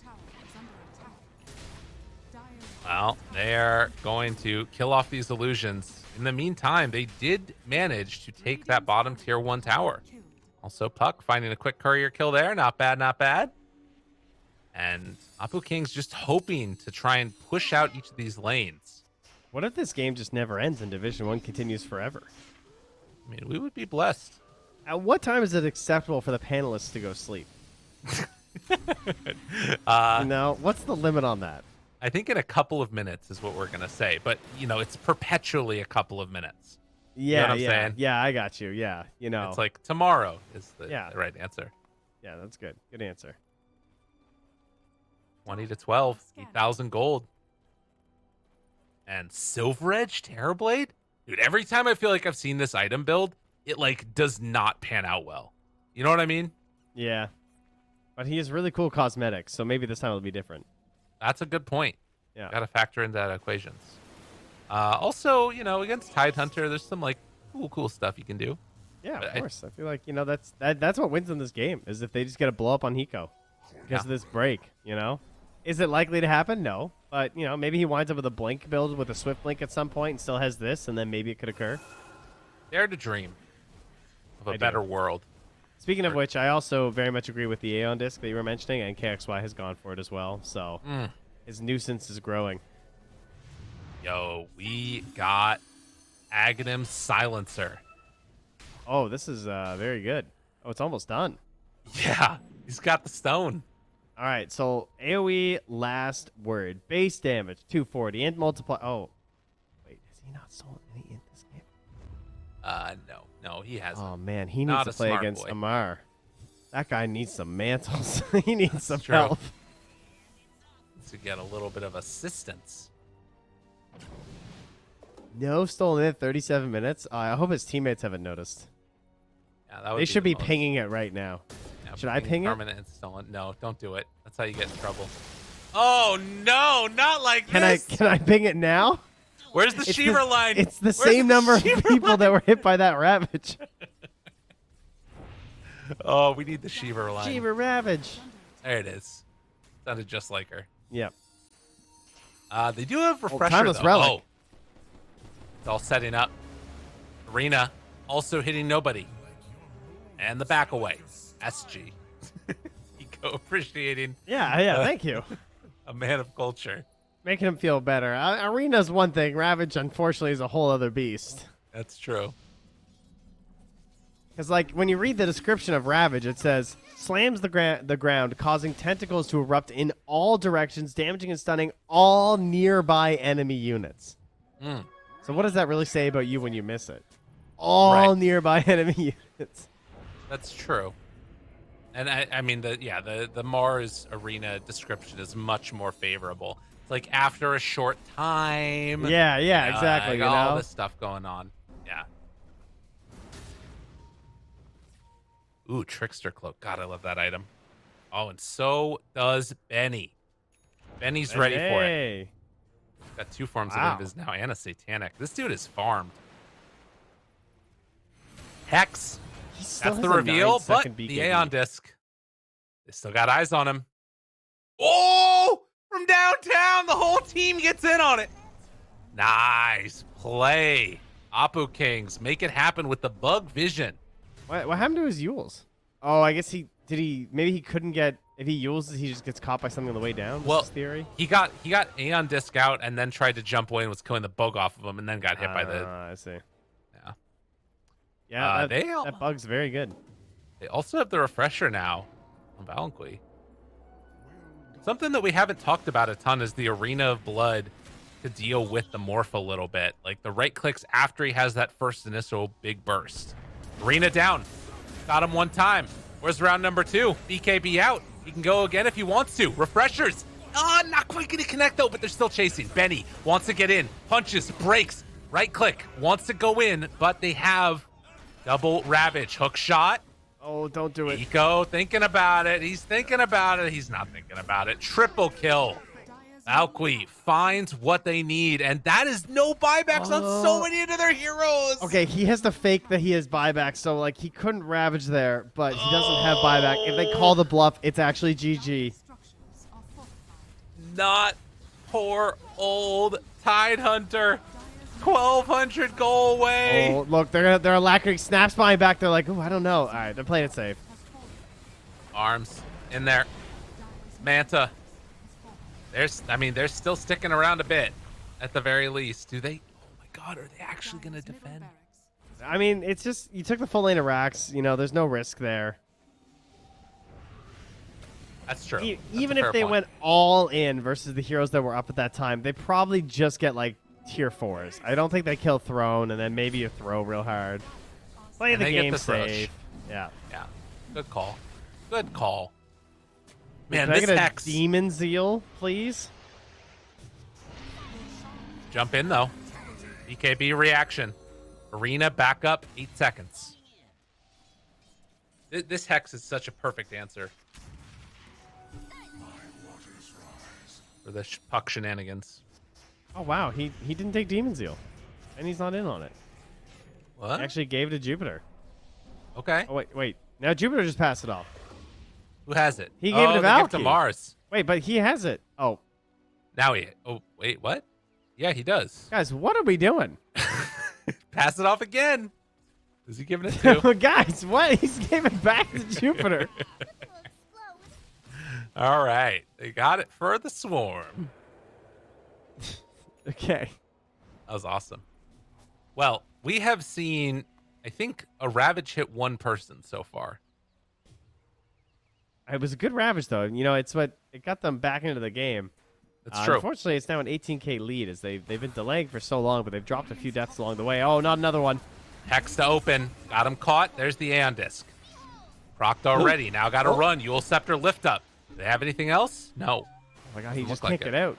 Well, they're going to kill off these illusions. In the meantime, they did manage to take that bottom tier 1 tower. Also, Puck finding a quick courier kill there. Not bad, not bad. And Apu King's just hoping to try and push out each of these lanes. What if this game just never ends and Division 1 continues forever? I mean, we would be blessed. At what time is it acceptable for the panelists to go sleep? What's the limit on that? I think in a couple of minutes is what we're going to say. But, you know, it's perpetually a couple of minutes. Yeah, what I'm saying? Yeah, I got you. Yeah, It's like tomorrow is the right answer. Yeah, that's good. Good answer. 20-12, 8,000 gold. And Silver Edge Terrorblade? Dude, every time I feel like I've seen this item build, it like does not pan out well. You know what I mean? Yeah. But he has really cool cosmetics, so maybe this time it'll be different. That's a good point. Yeah. Got to factor into that equations. Also, you know, against Tidehunter, there's some like cool stuff you can do. Yeah, But of course. I feel like, that's what wins in this game, is if they just get a blow up on Hiko. because of this break. You know, is it likely to happen? No, but you know, maybe he winds up with a blink build with a swift blink at some point and still has this, and then maybe it could occur. Dare to dream of a I do. better world. Speaking of which, I also very much agree with the Aeon disc that you were mentioning, and KXY has gone for it as well. So his nuisance is growing. Yo, we got Aghanim Silencer. Oh, this is very good. Oh, it's almost done. Yeah, he's got the stone. All right, so AoE last word. Base damage 240 and multiply. Oh, wait, has he not stolen any in this game? No, he hasn't. Oh man, he Not needs a to play smart against boy. Amar. That guy needs some mantles. He needs some true. help. To get a little bit of assistance. No stolen in 37 minutes. I hope his teammates haven't noticed. Yeah, that would They should the be most. pinging it right now. Yeah, Should I ping it? permanent and stolen? No, don't do it. That's how you get in trouble. Oh no, not like Can this. I being it now? Where's the Shiver line? It's the Where's same the number of Shiver people line? that were hit by that Ravage. Oh, we need the Shiver line. Shiver Ravage. There it is. Sounded just like her. Yep. They do have refresher Timeless though. Relic. Oh, it's all setting up. Arena also hitting nobody, and the back away. SG. Eco appreciating Yeah, thank you. a man of culture. Making him feel better. Arena's one thing. Ravage, unfortunately, is a whole other beast. That's true. Because, like, when you read the description of Ravage, it says, slams the ground, causing tentacles to erupt in all directions, damaging and stunning all nearby enemy units. Mm. So what does that really say about you when you miss it? All Right. nearby enemy units. That's true. And I mean, the Mars Arena description is much more favorable. It's like after a short time. Yeah, exactly. Like You all know? this stuff going on. Yeah. Ooh, Trickster Cloak. God, I love that item. Oh, and so does Benny. Benny's ready for it. Hey. Got two forms Wow. of Invis now and a Satanic. This dude is farmed. Hex. He still That's the has a reveal, but 9-second the BKB. Aeon disc. They still got eyes on him. Oh! From downtown, the whole team gets in on it. Nice play. Apu Kings, make it happen with the bug vision. What happened to his Yules? Oh, I guess maybe he couldn't get, if he Yules, he just gets caught by something on the way down? Well, What's his theory? He got Aeon disc out and then tried to jump away and was killing the bug off of him and then got hit by the. I see. Yeah. Yeah, They that bug's very good. They also have the refresher now on Valanqui. Something that we haven't talked about a ton is the Arena of Blood to deal with the morph a little bit. Like the right clicks after he has that first initial big burst. Arena down. Got him one time. Where's round number 2? BKB out. He can go again if he wants to. Refreshers. Not quite going to connect though, but they're still chasing. Benny wants to get in. Punches, breaks. Right click. Wants to go in, but they have double Ravage. Hook shot. Oh, don't do it. Eco thinking about it. He's thinking about it. He's not thinking about it. Triple kill. Valkyrie finds what they need, and that is no buybacks on so many of their heroes. Okay, he has to fake that he has buyback, so like he couldn't Ravage there, but he doesn't have buyback. If they call the bluff, it's actually GG. Not poor old Tide Hunter. 1,200 go away. Oh, look, they're lacking snaps buying back. They're like, oh, I don't know. All right, they're playing it safe. Arms in there. Manta. They're still sticking around a bit, at the very least. Do they? Oh my God, are they actually gonna defend? I mean, it's just you took the full lane of Rax. You know, there's no risk there. That's true. That's Even a if fair they point. went all in versus the heroes that were up at that time, they probably just get like tier 4s. I don't think they kill Throne, and then maybe you throw real hard. Play And the they get game the throw. safe. Yeah. Yeah. Good call. Good call. Man, Can I this get a Hex. Demon Zeal, please? Jump in, though. BKB reaction. Arena back up 8 seconds. This Hex is such a perfect answer for the puck shenanigans. Oh, wow. He didn't take Demon Zeal. And he's not in on it. What? He actually gave it to Jupiter. Okay. Oh, wait. Now Jupiter just passed it off. Who has it? He gave it to they gave it to Valky. Mars. Wait, but he has it. Oh, Now he. Oh wait, what? Yeah, he does. guys, what are we doing? Pass it off again. Who's he giving it to? Guys, what? He's giving it back to Jupiter. All right, they got it for the swarm. Okay. That was awesome. Well, we have seen, I think, a Ravage hit one person so far. It was a good Ravage, though. You know, it's what it got them back into the game. That's true. Unfortunately, it's now an 18k lead as they've been delaying for so long, but they've dropped a few deaths along the way. Oh, not another one. Hex to open. Got him caught. There's the Aeon Disc. Procced already. Now got to run. Eul Scepter lift up. Do they have anything else? No. Oh my god, he Doesn't just look can't like get out.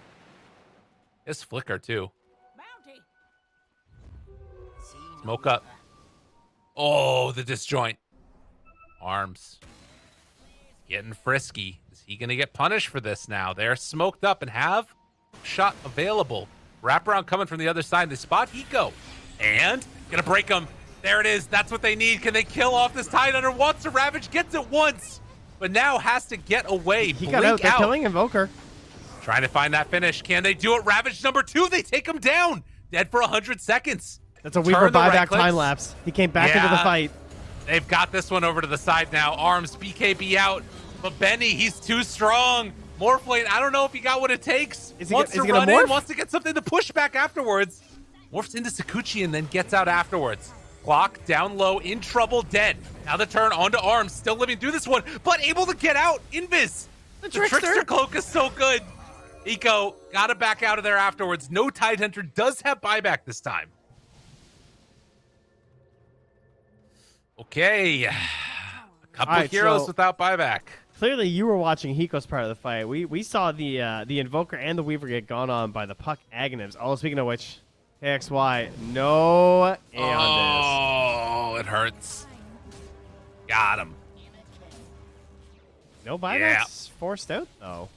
It's Flicker, too. Bounty. Smoke up. Oh, the disjoint. Arms. Getting frisky. Is he going to get punished for this now? They're smoked up and have shot available. Wraparound coming from the other side. They spot Hiko. And going to break him. There it is. That's what they need. Can they kill off this Tidehunter? Wants to Ravage. Gets it once. But now has to get away. He got out. They're killing Invoker. Trying to find that finish. Can they do it? Ravage number 2. They take him down. Dead for 100 seconds. That's a Weaver Turn the right buyback clicks. time lapse. He came back into the Yeah. fight. They've got this one over to the side now. Arms, BKB out. But Benny, he's too strong. Morphlane, I don't know if he got what it takes. Is he Wants gonna to run morph? in, wants to get something to push back afterwards. Morphs into Sakuchi and then gets out afterwards. Clock down low, in trouble, dead. Now the turn onto Arms, still living through this one, but able to get out. Invis. The Trickster cloak is so good. Eco got to back out of there afterwards. No Tidehunter does have buyback this time. Okay. A couple All right, heroes so- without buyback. Clearly, you were watching Hiko's part of the fight. We saw the Invoker and the Weaver get gone on by the Puck Aghanims. Oh, speaking of which, KXY, no Aeon Oh, it hurts. Got him. No buybacks Yeah. forced out, though.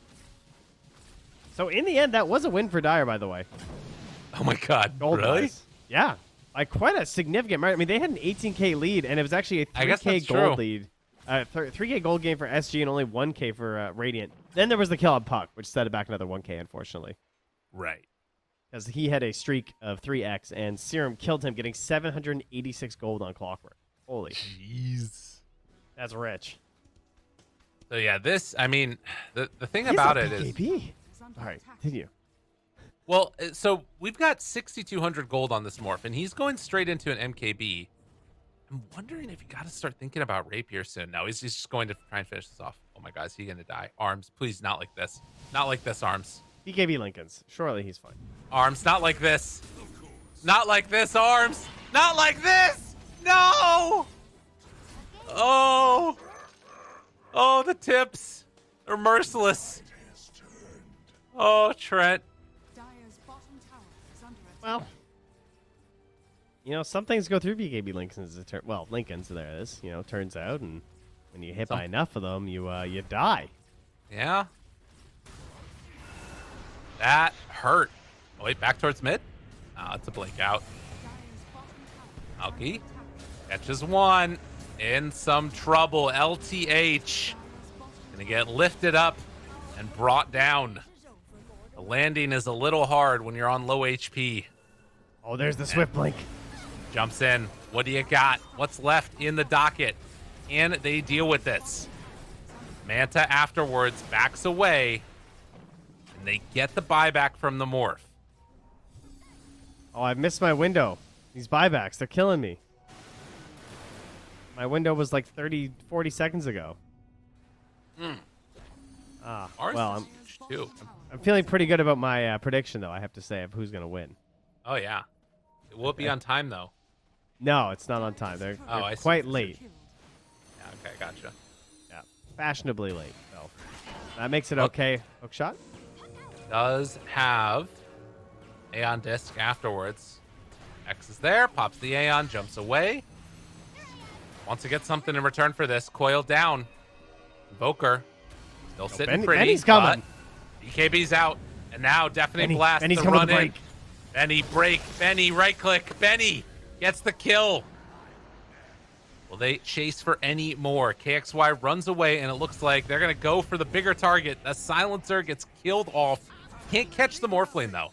So, in the end, that was a win for Dire, by the way. Oh my god. Gold Really? wise. Yeah. By quite a significant margin. I mean, they had an 18k lead, and it was actually a I guess 3k that's gold true. lead. 3k gold game for SG and only 1k for Radiant. Then there was the kill on Puck, which set it back another 1k, unfortunately. Right. Because he had a streak of 3x, and Serum killed him, getting 786 gold on Clockwork. Holy. Jeez. That's rich. So yeah, this, I mean, the thing He's about a it is, BKB. All right, continue. well, so we've got 6,200 gold on this morph, and he's going straight into an MKB. I'm wondering if you got to start thinking about Rapier soon. No, he's just going to try and finish this off. Oh my god, is he going to die? Arms, please, not like this. Not like this, Arms. BKB Lincolns. Surely he's fine. Arms, not like this. Not like this, Arms. Not like this. No. Oh. Oh, the tips. They're merciless. Oh, Trent. Dire's bottom tower is under attack. Well, you know, some things go through BKB Lincolns. Well, Lincolns, there it is. You know, turns out, and when you hit by enough of them, you die. Yeah. That hurt. Oh, wait, back towards mid? Oh, it's a blink out. Dire's bottom tower is Alki under attack. catches one. In some trouble. LTH. Gonna get lifted up and brought down. The landing is a little hard when you're on low HP. Oh, there's the Swift Blink. Jumps in. What do you got? What's left in the docket? Can they deal with this? Manta afterwards backs away. And they get the buyback from the morph. Oh, I missed my window. These buybacks, they're killing me. My window was like 30, 40 seconds ago. Ours Well, is huge too. I'm feeling pretty good about my prediction, though, I have to say, of who's going to win. Oh yeah. Will it be on time though? No, it's not on time. They're Oh, I see. quite late. Yeah, okay, gotcha. Yeah, fashionably late. So that makes it Oh. okay. Hook shot. Does have Aeon Disc afterwards. X is there, pops the Aeon, jumps away. Wants to get something in return for this. Coil down. Invoker. Still sitting pretty. Benny's coming. but BKB's out. And now Deafening Benny- Blast Benny's to coming run to in. break. Benny break. Benny right click. Benny gets the kill. Will they chase for any more? KXY runs away, and it looks like they're going to go for the bigger target. The silencer gets killed off. Can't catch the Morphling, though.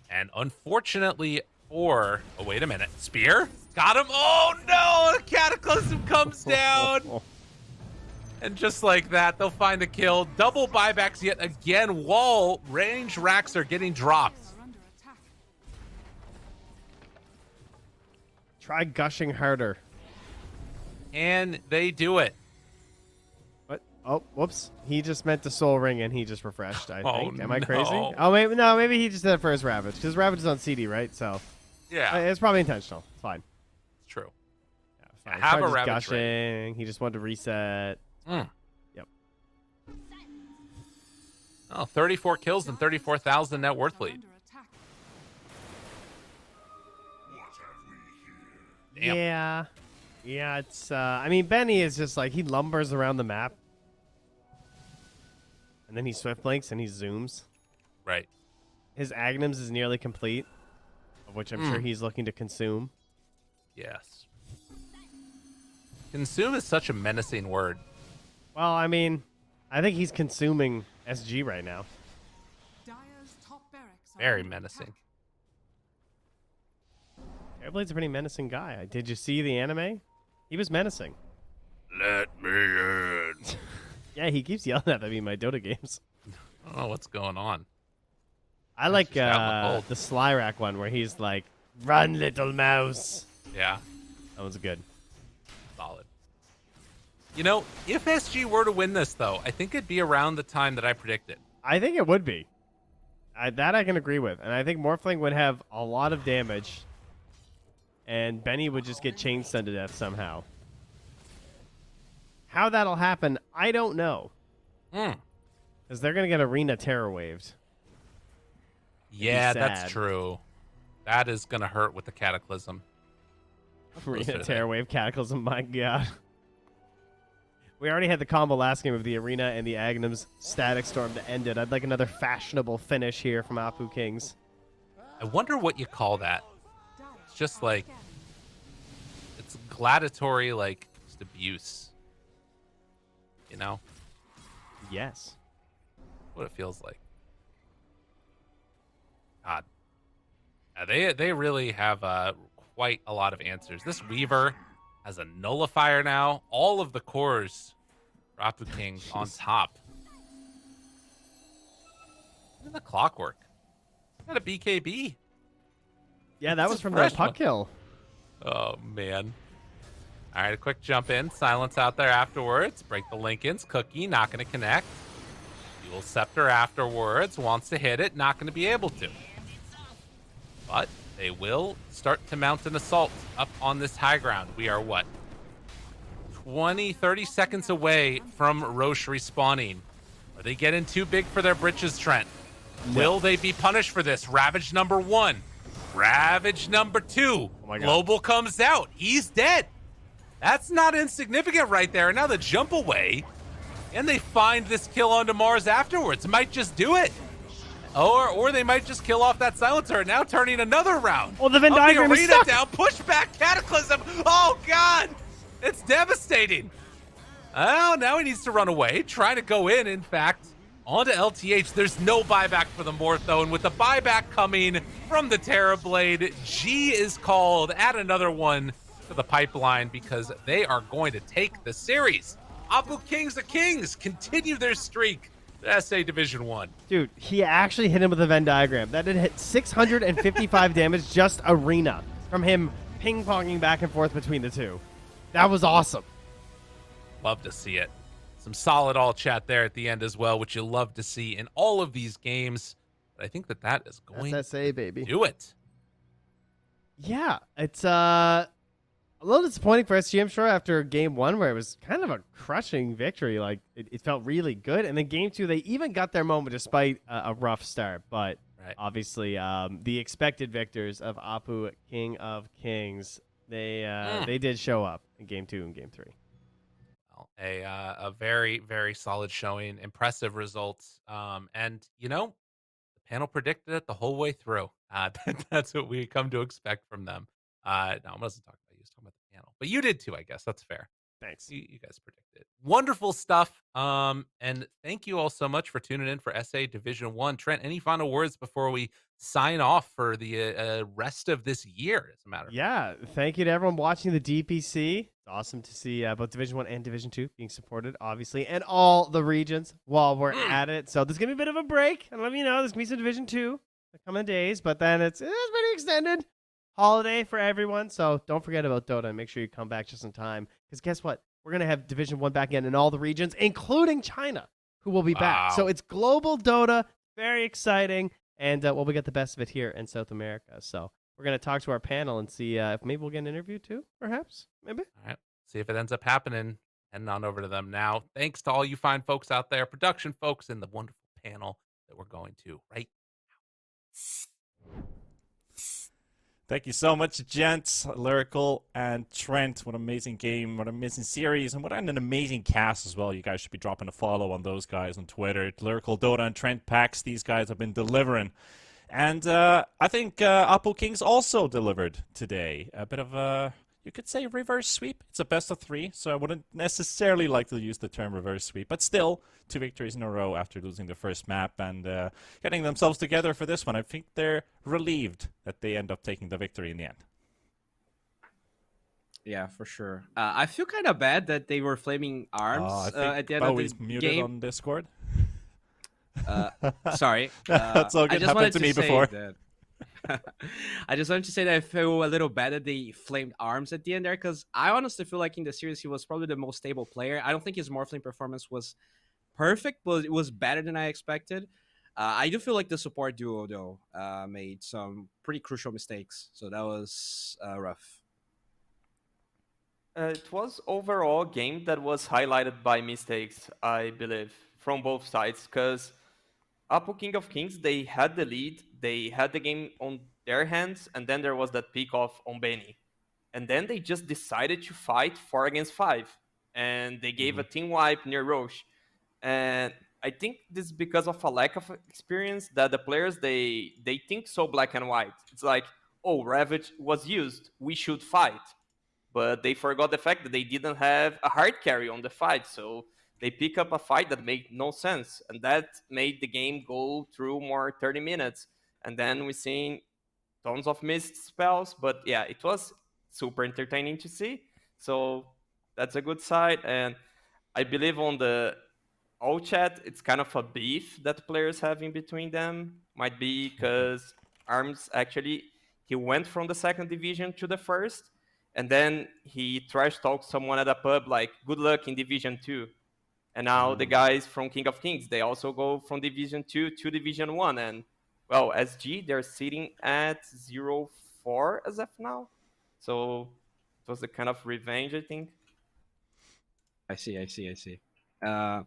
And unfortunately for... Oh, wait a minute. Spear? Got him. Oh, no! The Cataclysm comes down. And just like that, they'll find the kill. Double buybacks yet again. Wall range racks are getting dropped. Are under attack. Try gushing harder. And they do it. What? Oh, whoops. He just meant to soul ring and he just refreshed, I Oh, think. Am I crazy? no. Oh, maybe he just did it for his Ravage. Because Ravage is on CD, right? So Yeah, it's probably intentional. It's fine. it's true. Yeah, it's fine. I have Probably a just Ravage gushing. He just wanted to reset. Mm. Yep. Oh, 34 kills and 34,000 net worth Are lead. under attack. Damn. Yeah. Yeah, it's I mean Benny is just like he lumbers around the map. And then he swift blinks and he zooms. Right. His Agnums is nearly complete, of which I'm sure he's looking to consume. Yes. Consume is such a menacing word. Well, I mean, I think he's consuming SG right now. Dire's top barracks are Very under menacing. attack. Airblade's a pretty menacing guy. Did you see the anime? He was menacing. Let me in. Yeah, he keeps yelling at me in my Dota games. I don't know what's going on. I like just out in the cold. the Slyrack one where he's like, "Run, little mouse." Yeah, That was good. solid. You know, if SG were to win this, though, I think it'd be around the time that I predicted. I think it would be. That I can agree with. And I think Morphling would have a lot of damage. And Benny would just get chain stunned to death somehow. How that'll happen, I don't know. Hmm. Because they're going to get Arena Terror Waved. Yeah, sad. that's true. That is going to hurt with the Cataclysm. Arena they? Terror Wave Cataclysm, my god. We already had the combo last game of the Arena and the Agnum's Static Storm to end it. I'd like another fashionable finish here from Apu Kings. I wonder what you call that. Dire It's just like, again. it's gladiatory, like, just abuse. You know? Yes. What it feels like. God. Yeah, they really have quite a lot of answers. This Weaver has a nullifier now. All of the cores for Apu Kings on top. Look at the clockwork. Got a BKB. Yeah, that It's was a from the fresh puck one. kill. Oh, man. All right, a quick jump in. Silence out there afterwards. Break the Lincolns. Cookie, not going to connect. Dual Scepter afterwards. Wants to hit it. Not going to be able to. But they will start to mount an assault up on this high ground. We are, what, 20, 30 seconds away from Roche respawning. Are they getting too big for their britches, Trent? Will they be punished for this? Ravage number 1. Ravage number 2. Oh my God. Global comes out. He's dead. That's not insignificant right there. And now the jump away. And they find this kill onto Mars afterwards. Might just do it. Or they might just kill off that silencer. Now turning another round. Oh, the Venn Up diagram is arena stuck. down. Push back Cataclysm. Oh, God. It's devastating. Oh, now he needs to run away. Trying to go in fact, onto LTH. There's no buyback for the Mortho. And with the buyback coming from the Terrorblade, G is called. Add another one to the pipeline because they are going to take the series. Apu Kings the Kings continue their streak to SA Division 1. Dude, he actually hit him with a Venn diagram. That did hit 655 damage just Arena from him ping-ponging back and forth between the two. That was awesome. Love to see it. Some solid all chat there at the end as well, which you love to see in all of these games. But I think that is going That's SA, baby. to do it. Yeah, it's a little disappointing for SG, I'm sure, after game 1 where it was kind of a crushing victory. Like, it felt really good. And then game 2, they even got their moment despite a rough start. But Right. obviously, the expected victors of Apu, King of Kings, they did show up in game 2 and game 3. Well, a very, very solid showing, impressive results. And, you know, the panel predicted it the whole way through. That's what we come to expect from them. No, I'm going to talk about you. was talking about the panel, but you did too, I guess. That's fair. Thanks. You guys predicted. Wonderful stuff. And thank you all so much for tuning in for SA Division 1. Trent, any final words before we sign off for the rest of this year, as a matter of fact? Yeah, thank you to everyone watching the DPC. It's awesome to see both Division 1 and Division 2 being supported, obviously, and all the regions while we're at it. So there's going to be a bit of a break. And let me know, there's going to be some Division 2 the coming days, but then it's pretty extended holiday for everyone. So don't forget about Dota and make sure you come back just in time. Because guess what? We're going to have Division 1 back again in all the regions, including China, who will be back. So it's global Dota. Very exciting. And we'll get the best of it here in South America. So we're going to talk to our panel and see if maybe we'll get an interview too, perhaps. Maybe. All right. See if it ends up happening. Heading on over to them now. Thanks to all you fine folks out there, production folks, and the wonderful panel that we're going to right. Thank you so much, gents, Lyrical and Trent. What an amazing game, what an amazing series, and what an amazing cast as well. You guys should be dropping a follow on those guys on Twitter. Lyrical, Dota, and Trent Packs, these guys have been delivering. And I think Epulze Kings also delivered today. A bit of a, you could say, reverse sweep. It's a best of 3, so I wouldn't necessarily like to use the term reverse sweep. But still, 2 victories in a row after losing the first map and getting themselves together for this one. I think they're relieved that they end up taking the victory in the end. Yeah, for sure. I feel kind of bad that they were flaming arms I think at the end Bowie's of the muted game. on Discord. Sorry. That's all I good. just Happened wanted to me say before. that- I just wanted to say that I feel a little bad that they flamed arms at the end there, because I honestly feel like in the series he was probably the most stable player. I don't think his Morphling performance was perfect, but it was better than I expected. I do feel like the support duo, though, made some pretty crucial mistakes, so that was rough. It was overall a game that was highlighted by mistakes, I believe, from both sides. Because Epulze King of Kings, they had the lead, they had the game on their hands, and then there was that pick off on Benny. And then they just decided to fight 4 against 5. And they gave a team wipe near Roche. And I think this is because of a lack of experience that the players, they think so black and white. It's like, oh, Ravage was used, we should fight. But they forgot the fact that they didn't have a hard carry on the fight, so they pick up a fight that made no sense, and that made the game go through more 30 minutes. And then we seen tons of missed spells, but yeah, it was super entertaining to see. So that's a good side, and I believe on the all chat, it's kind of a beef that players have in between them. Might be because Arms actually, he went from the 2nd division to the 1st, and then he trash talked someone at a pub like, good luck in Division 2. And now the guys from King of Kings, they also go from Division 2 to Division 1. And, well, SG, they're sitting at 0-4 as of now. So it was a kind of revenge, I think. I see. Yeah,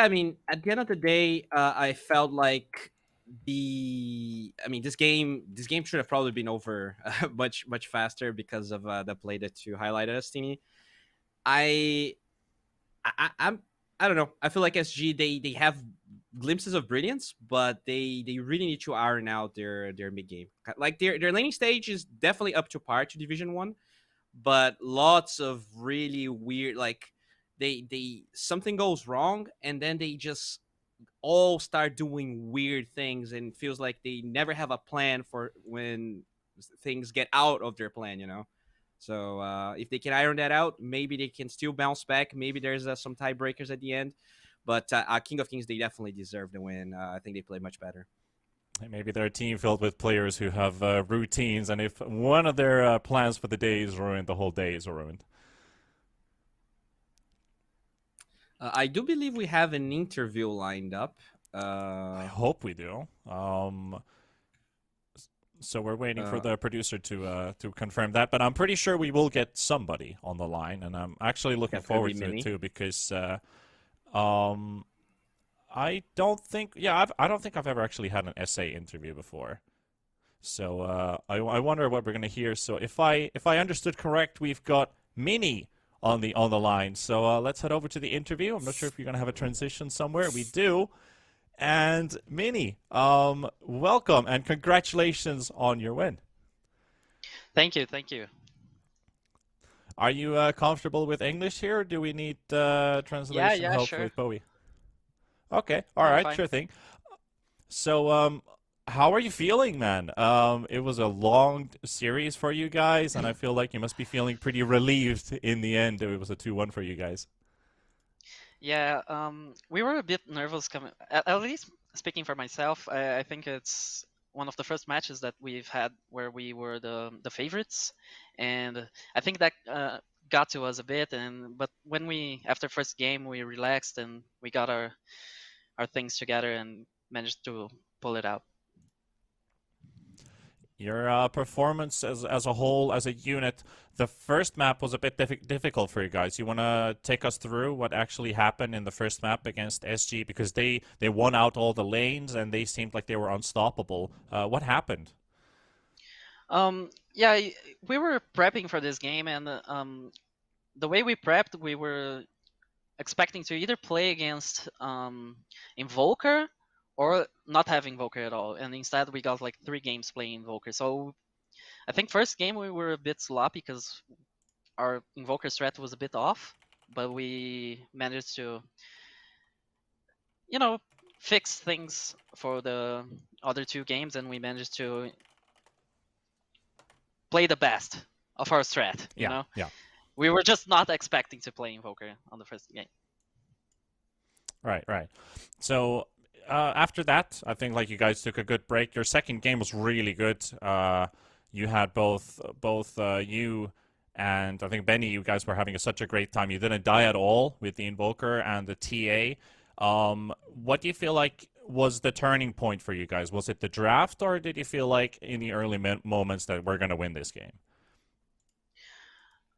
I mean, at the end of the day, I felt like this game should have probably been over much faster because of the play that you highlighted, Stini. I don't know. I feel like SG they have glimpses of brilliance, but they really need to iron out their mid game. Like their laning stage is definitely up to par to Division 1, but lots of really weird, like they something goes wrong and then they just all start doing weird things, and feels like they never have a plan for when things get out of their plan, you know. So if they can iron that out, maybe they can still bounce back. Maybe there's some tiebreakers at the end, but King of Kings, they definitely deserve the win. I think they played much better. Maybe they're a team filled with players who have routines, and if one of their plans for the day is ruined, the whole day is ruined. I do believe we have an interview lined up. I hope we do. So we're waiting for the producer to confirm that, but I'm pretty sure we will get somebody on the line, and I'm actually looking forward to it too, because I don't think I've ever actually had an essay interview before. So I wonder what we're gonna hear. So if I understood correct, we've got Mini on the line. So let's head over to the interview. I'm not sure if you're gonna have a transition somewhere. We do. And Mini, welcome and congratulations on your win. Thank you. Are you comfortable with English here, or do we need translation yeah, help sure. with Bowie? Okay, all No, I'm right, fine. sure thing. So, how are you feeling, man? It was a long series for you guys, and I feel like you must be feeling pretty relieved in the end. It was a 2-1 for you guys. Yeah, we were a bit nervous coming. At least speaking for myself, I think it's one of the first matches that we've had where we were the favorites, and I think that got to us a bit. And but when we after first game we relaxed and we got our things together and managed to pull it out. Your performance as a whole, as a unit, the first map was a bit difficult for you guys. You want to take us through what actually happened in the first map against SG, because they won out all the lanes and they seemed like they were unstoppable. What happened? Yeah, we were prepping for this game, and the way we prepped, we were expecting to either play against Invoker or not have Invoker at all, and instead we got like 3 games playing Invoker. So I think first game we were a bit sloppy because our Invoker strat was a bit off, but we managed to, you know, fix things for the other 2 games, and we managed to play the best of our strat. You Yeah, know, yeah. we were just not expecting to play Invoker on the first game. Right, right. So after that, I think like you guys took a good break. Your second game was really good. You had both you and I think Benny. You guys were having such a great time. You didn't die at all with the Invoker and the TA. What do you feel like was the turning point for you guys? Was it the draft, or did you feel like in the early moments that we're gonna win this game?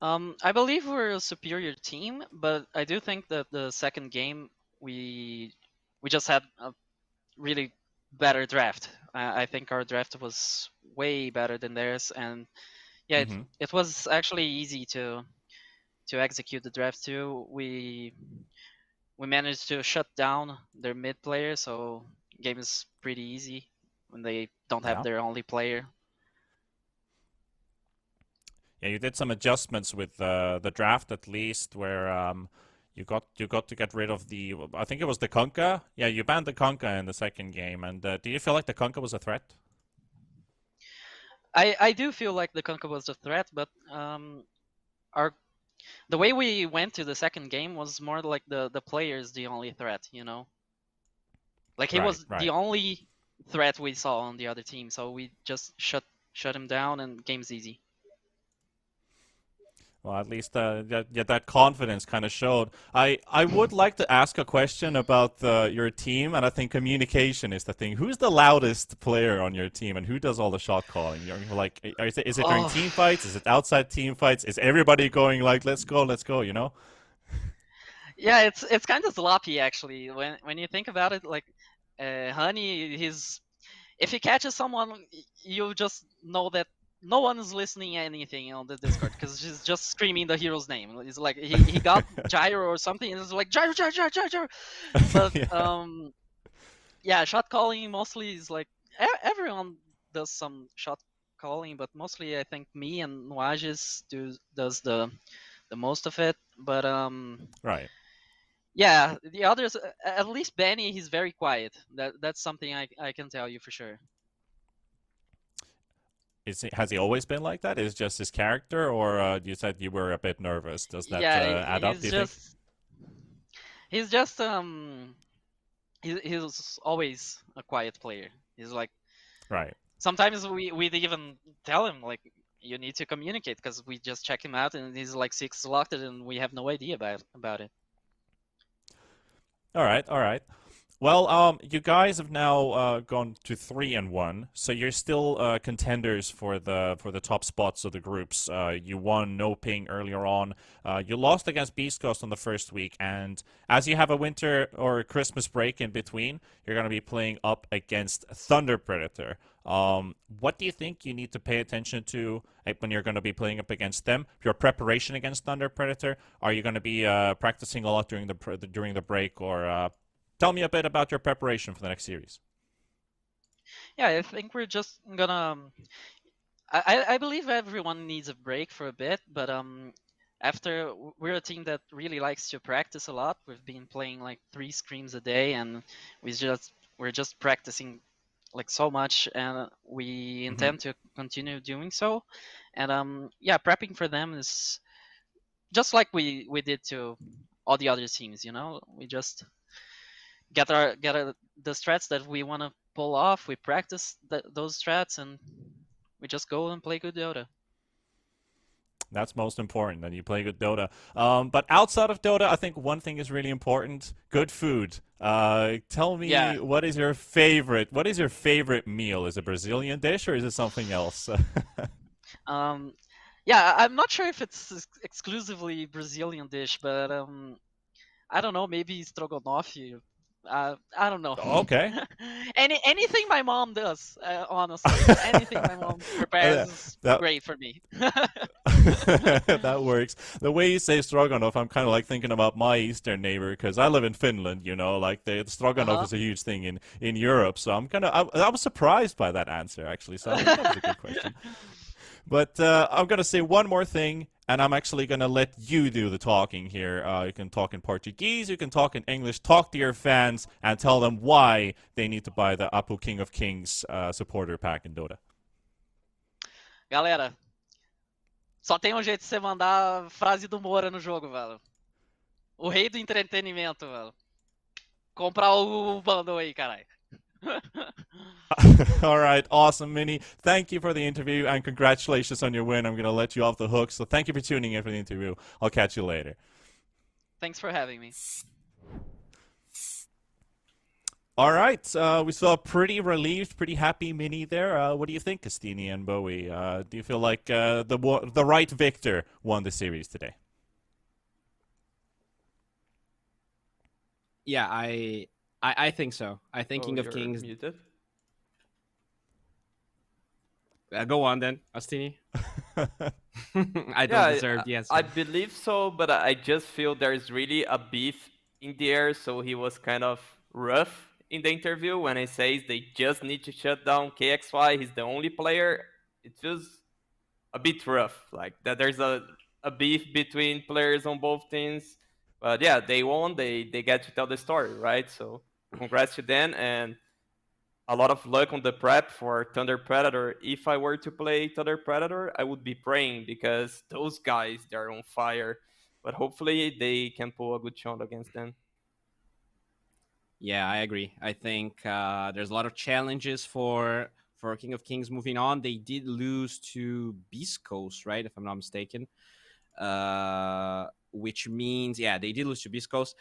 I believe we're a superior team, but I do think that the second game we we just had a really better draft. I think our draft was way better than theirs, and yeah, Mm-hmm. it was actually easy to execute the draft too. We managed to shut down their mid player, so game is pretty easy when they don't have Yeah. their only player. Yeah, you did some adjustments with the draft at least, where you got to get rid of the, I think it was the Kunkka. Yeah, you banned the Kunkka in the second game, and do you feel like the Kunkka was a threat? I do feel like the Conquer was a threat, but our the way we went to the second game was more like the players the only threat, you know. Like he Right, was the right. only threat we saw on the other team, so we just shut him down and game's easy. Well, at least that confidence kind of showed. I would like to ask a question about your team, and I think communication is the thing. Who's the loudest player on your team, and who does all the shot calling? You're like, is it during Oh, team fights? Is it outside team fights? Is everybody going like, let's go, you know? yeah, it's kind of sloppy actually when you think about it. Like, Honey, he's if he catches someone, you just know that no one is listening anything on the Discord because she's just screaming the hero's name. It's like he got gyro or something, and it's like gyro, gyro, gyro, gyro, gyro. But Yeah. yeah, shot calling mostly is like everyone does some shot calling, but mostly I think me and Nuages does the most of it. But Right. yeah, the others, at least Benny, he's very quiet. That's something I can tell you for sure. Has he always been like that? Is just his character, or you said you were a bit nervous? Does that Yeah, add up? Do you think? he's just he's always a quiet player. He's like Right. sometimes we'd even tell him like you need to communicate because we just check him out and he's like 6 locked and we have no idea about it. All right. All right. Well, you guys have now gone to 3-1, so you're still contenders for the top spots of the groups. You won no ping earlier on. You lost against Beast Coast on the first week, and as you have a winter or a Christmas break in between, you're going to be playing up against Thunder Predator. What do you think you need to pay attention to when you're going to be playing up against them? Your preparation against Thunder Predator. Are you going to be practicing a lot during the break, or tell me a bit about your preparation for the next series? Yeah, I think we're just gonna. I believe everyone needs a break for a bit, but we're a team that really likes to practice a lot. We've been playing like 3 scrims a day, and we're just practicing like so much, and we intend to continue doing so. And yeah, prepping for them is just like we did to all the other teams. We just get the strats that we want to pull off. We practice those strats, and we just go and play good Dota. That's most important, that you play good Dota. But outside of Dota, I think one thing is really important: good food. Tell me, Yeah. what is your favorite? What is your favorite meal? Is it a Brazilian dish or is it something else? Um, yeah, I'm not sure if it's exclusively Brazilian dish, but I don't know, maybe stroganoff. I don't know. Okay. Anything my mom does, honestly, anything my mom prepares is that great for me. that works. The way you say stroganoff, I'm kind of like thinking about my eastern neighbor because I live in Finland. Like the stroganoff Uh-huh. is a huge thing in Europe. So I was surprised by that answer actually. So I think that was a good question. But I'm gonna say one more thing, and I'm actually gonna let you do the talking here. You can talk in Portuguese, you can talk in English. Talk to your fans and tell them why they need to buy the Apu King of Kings supporter pack in Dota. Galera, só tem um jeito de você mandar frase do Moura no jogo, velho. O rei do entretenimento, velho. Comprar o bundle aí, caralho. All right, awesome, Mini. Thank you for the interview and congratulations on your win. I'm gonna let you off the hook. So thank you for tuning in for the interview. I'll catch you later. Thanks for having me. All right, we saw a pretty relieved, pretty happy Mini there. What do you think, Castini and Bowie? Do you feel like the right victor won the series today? Yeah, I think so. I think Oh, King of you're Kings. muted. Go on then, Astini. I don't Yeah, deserve the answer. I believe so, but I just feel there's really a beef in the air. So he was kind of rough in the interview when he says they just need to shut down KXY. He's the only player. It feels a bit rough, like that. There's a beef between players on both teams. But yeah, they won. They get to tell the story, right? So congrats to them, and a lot of luck on the prep for Thunder Predator. If I were to play Thunder Predator, I would be praying because those guys, they're on fire. But hopefully they can pull a good shot against them. Yeah, I agree. I think there's a lot of challenges for King of Kings moving on. They did lose to Beast Coast, right? If I'm not mistaken. Which means, yeah, they did lose to Beast Coast.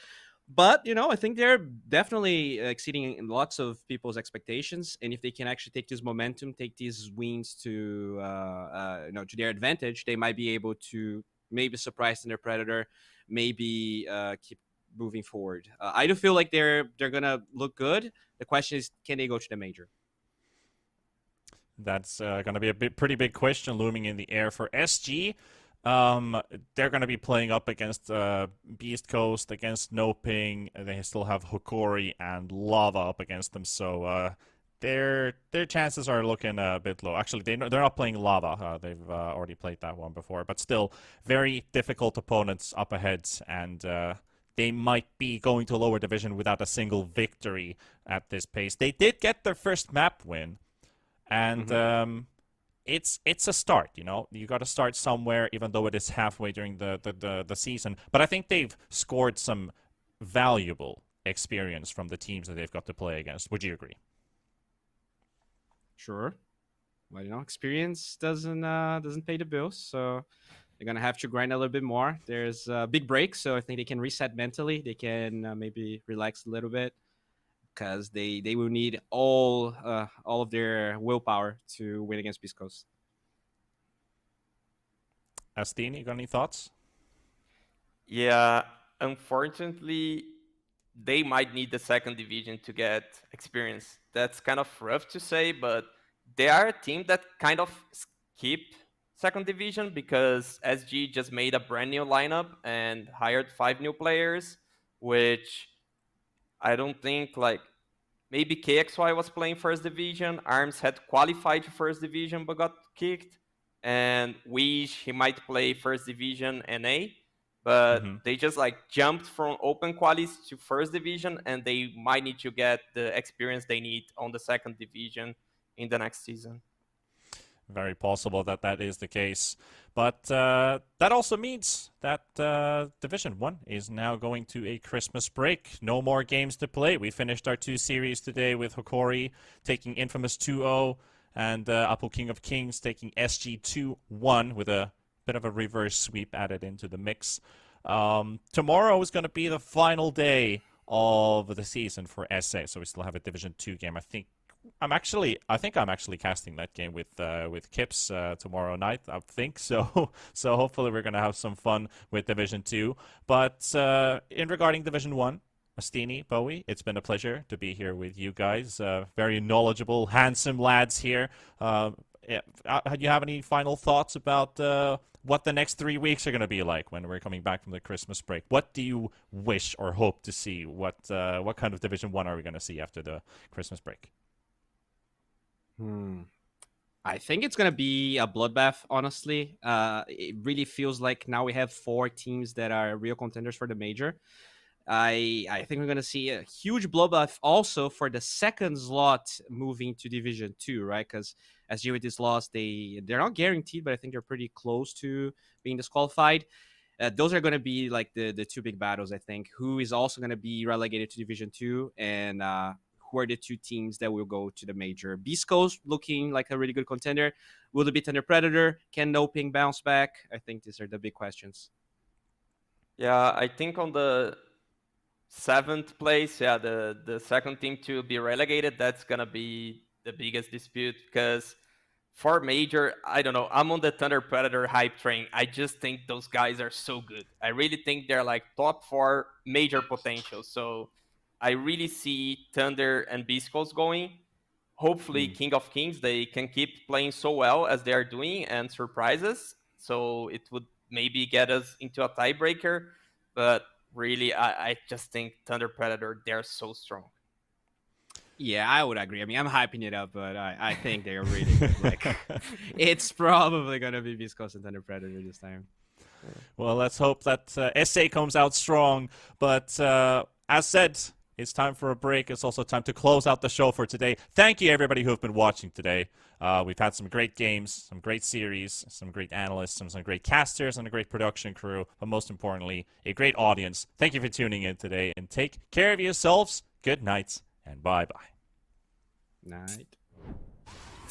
But I think they're definitely exceeding lots of people's expectations. And if they can actually take this momentum, take these wins to to their advantage, they might be able to maybe surprise their Predator, maybe keep moving forward. I do feel like they're gonna look good. The question is, can they go to the major? That's going to be a pretty big question looming in the air for SG. They're going to be playing up against Beast Coast, against No Ping. They still have Hokori and Lava up against them, so their chances are looking a bit low. Actually, they're not playing Lava. They've already played that one before, but still very difficult opponents up ahead, and they might be going to lower division without a single victory at this pace. They did get their first map win, and it's a start. You got to start somewhere, even though it is halfway during the season. But I think they've scored some valuable experience from the teams that they've got to play against. Would you agree? Sure. Well, experience doesn't pay the bills, so they're gonna have to grind a little bit more. There's a big break, so I think they can reset mentally. They can maybe relax a little bit because they will need all of their willpower to win against Beast Coast. Astine, you got any thoughts? Yeah, unfortunately, they might need the second division to get experience. That's kind of rough to say, but they are a team that kind of skip second division because SG just made a brand new lineup and hired 5 new players, which I don't think maybe KXY was playing first division. Arms had qualified to first division but got kicked. and wish he might play first division NA, but they just like jumped from open qualies to first division, and they might need to get the experience they need on the second division in the next season. Very possible that that is the case. But that also means that Division 1 is now going to a Christmas break. No more games to play. We finished our 2 series today with Hokori taking Infamous 2-0 and Apple King of Kings taking SG 2-1 with a bit of a reverse sweep added into the mix. Tomorrow is going to be the final day of the season for SA, so we still have a Division 2 game. I think I'm actually casting that game with Kips tomorrow night. I think so. So hopefully we're gonna have some fun with Division 2. But in regarding Division 1, Mastini, Bowie, it's been a pleasure to be here with you guys. Very knowledgeable, handsome lads here. Do you have any final thoughts about what the next 3 weeks are going to be like when we're coming back from the Christmas break? What do you wish or hope to see? What kind of Division 1 are we going to see after the Christmas break? I think it's gonna be a bloodbath. Honestly, it really feels like now we have 4 teams that are real contenders for the major. I think we're gonna see a huge bloodbath also for the second slot moving to Division 2, right? Because as with this loss, they're not guaranteed, but I think they're pretty close to being disqualified. Those are going to be like the 2 big battles, I think. Who is also going to be relegated to Division 2, and who are the 2 teams that will go to the major? Beast Coast looking like a really good contender. Will they beat Thunder Predator? Can No Ping bounce back? I think these are the big questions. Yeah, I think on the 7th place, the second team to be relegated, that's gonna be the biggest dispute, because for major, I don't know, I'm on the Thunder Predator hype train. I just think those guys are so good. I really think they're like top 4 major potential. So I really see Thunder and Beast Coast going. Hopefully, King of Kings, they can keep playing so well as they are doing and surprise us. So it would maybe get us into a tiebreaker. But really, I just think Thunder Predator, they're so strong. Yeah, I would agree. I mean, I'm hyping it up, but I think they're really good. Like, it's probably going to be Beast Coast and Thunder Predator this time. Well, let's hope that SA comes out strong. But as said, it's time for a break. It's also time to close out the show for today. Thank you, everybody who have been watching today. We've had some great games, some great series, some great analysts, some great casters, and a great production crew. But most importantly, a great audience. Thank you for tuning in today, and take care of yourselves. Good night, and bye-bye. Night.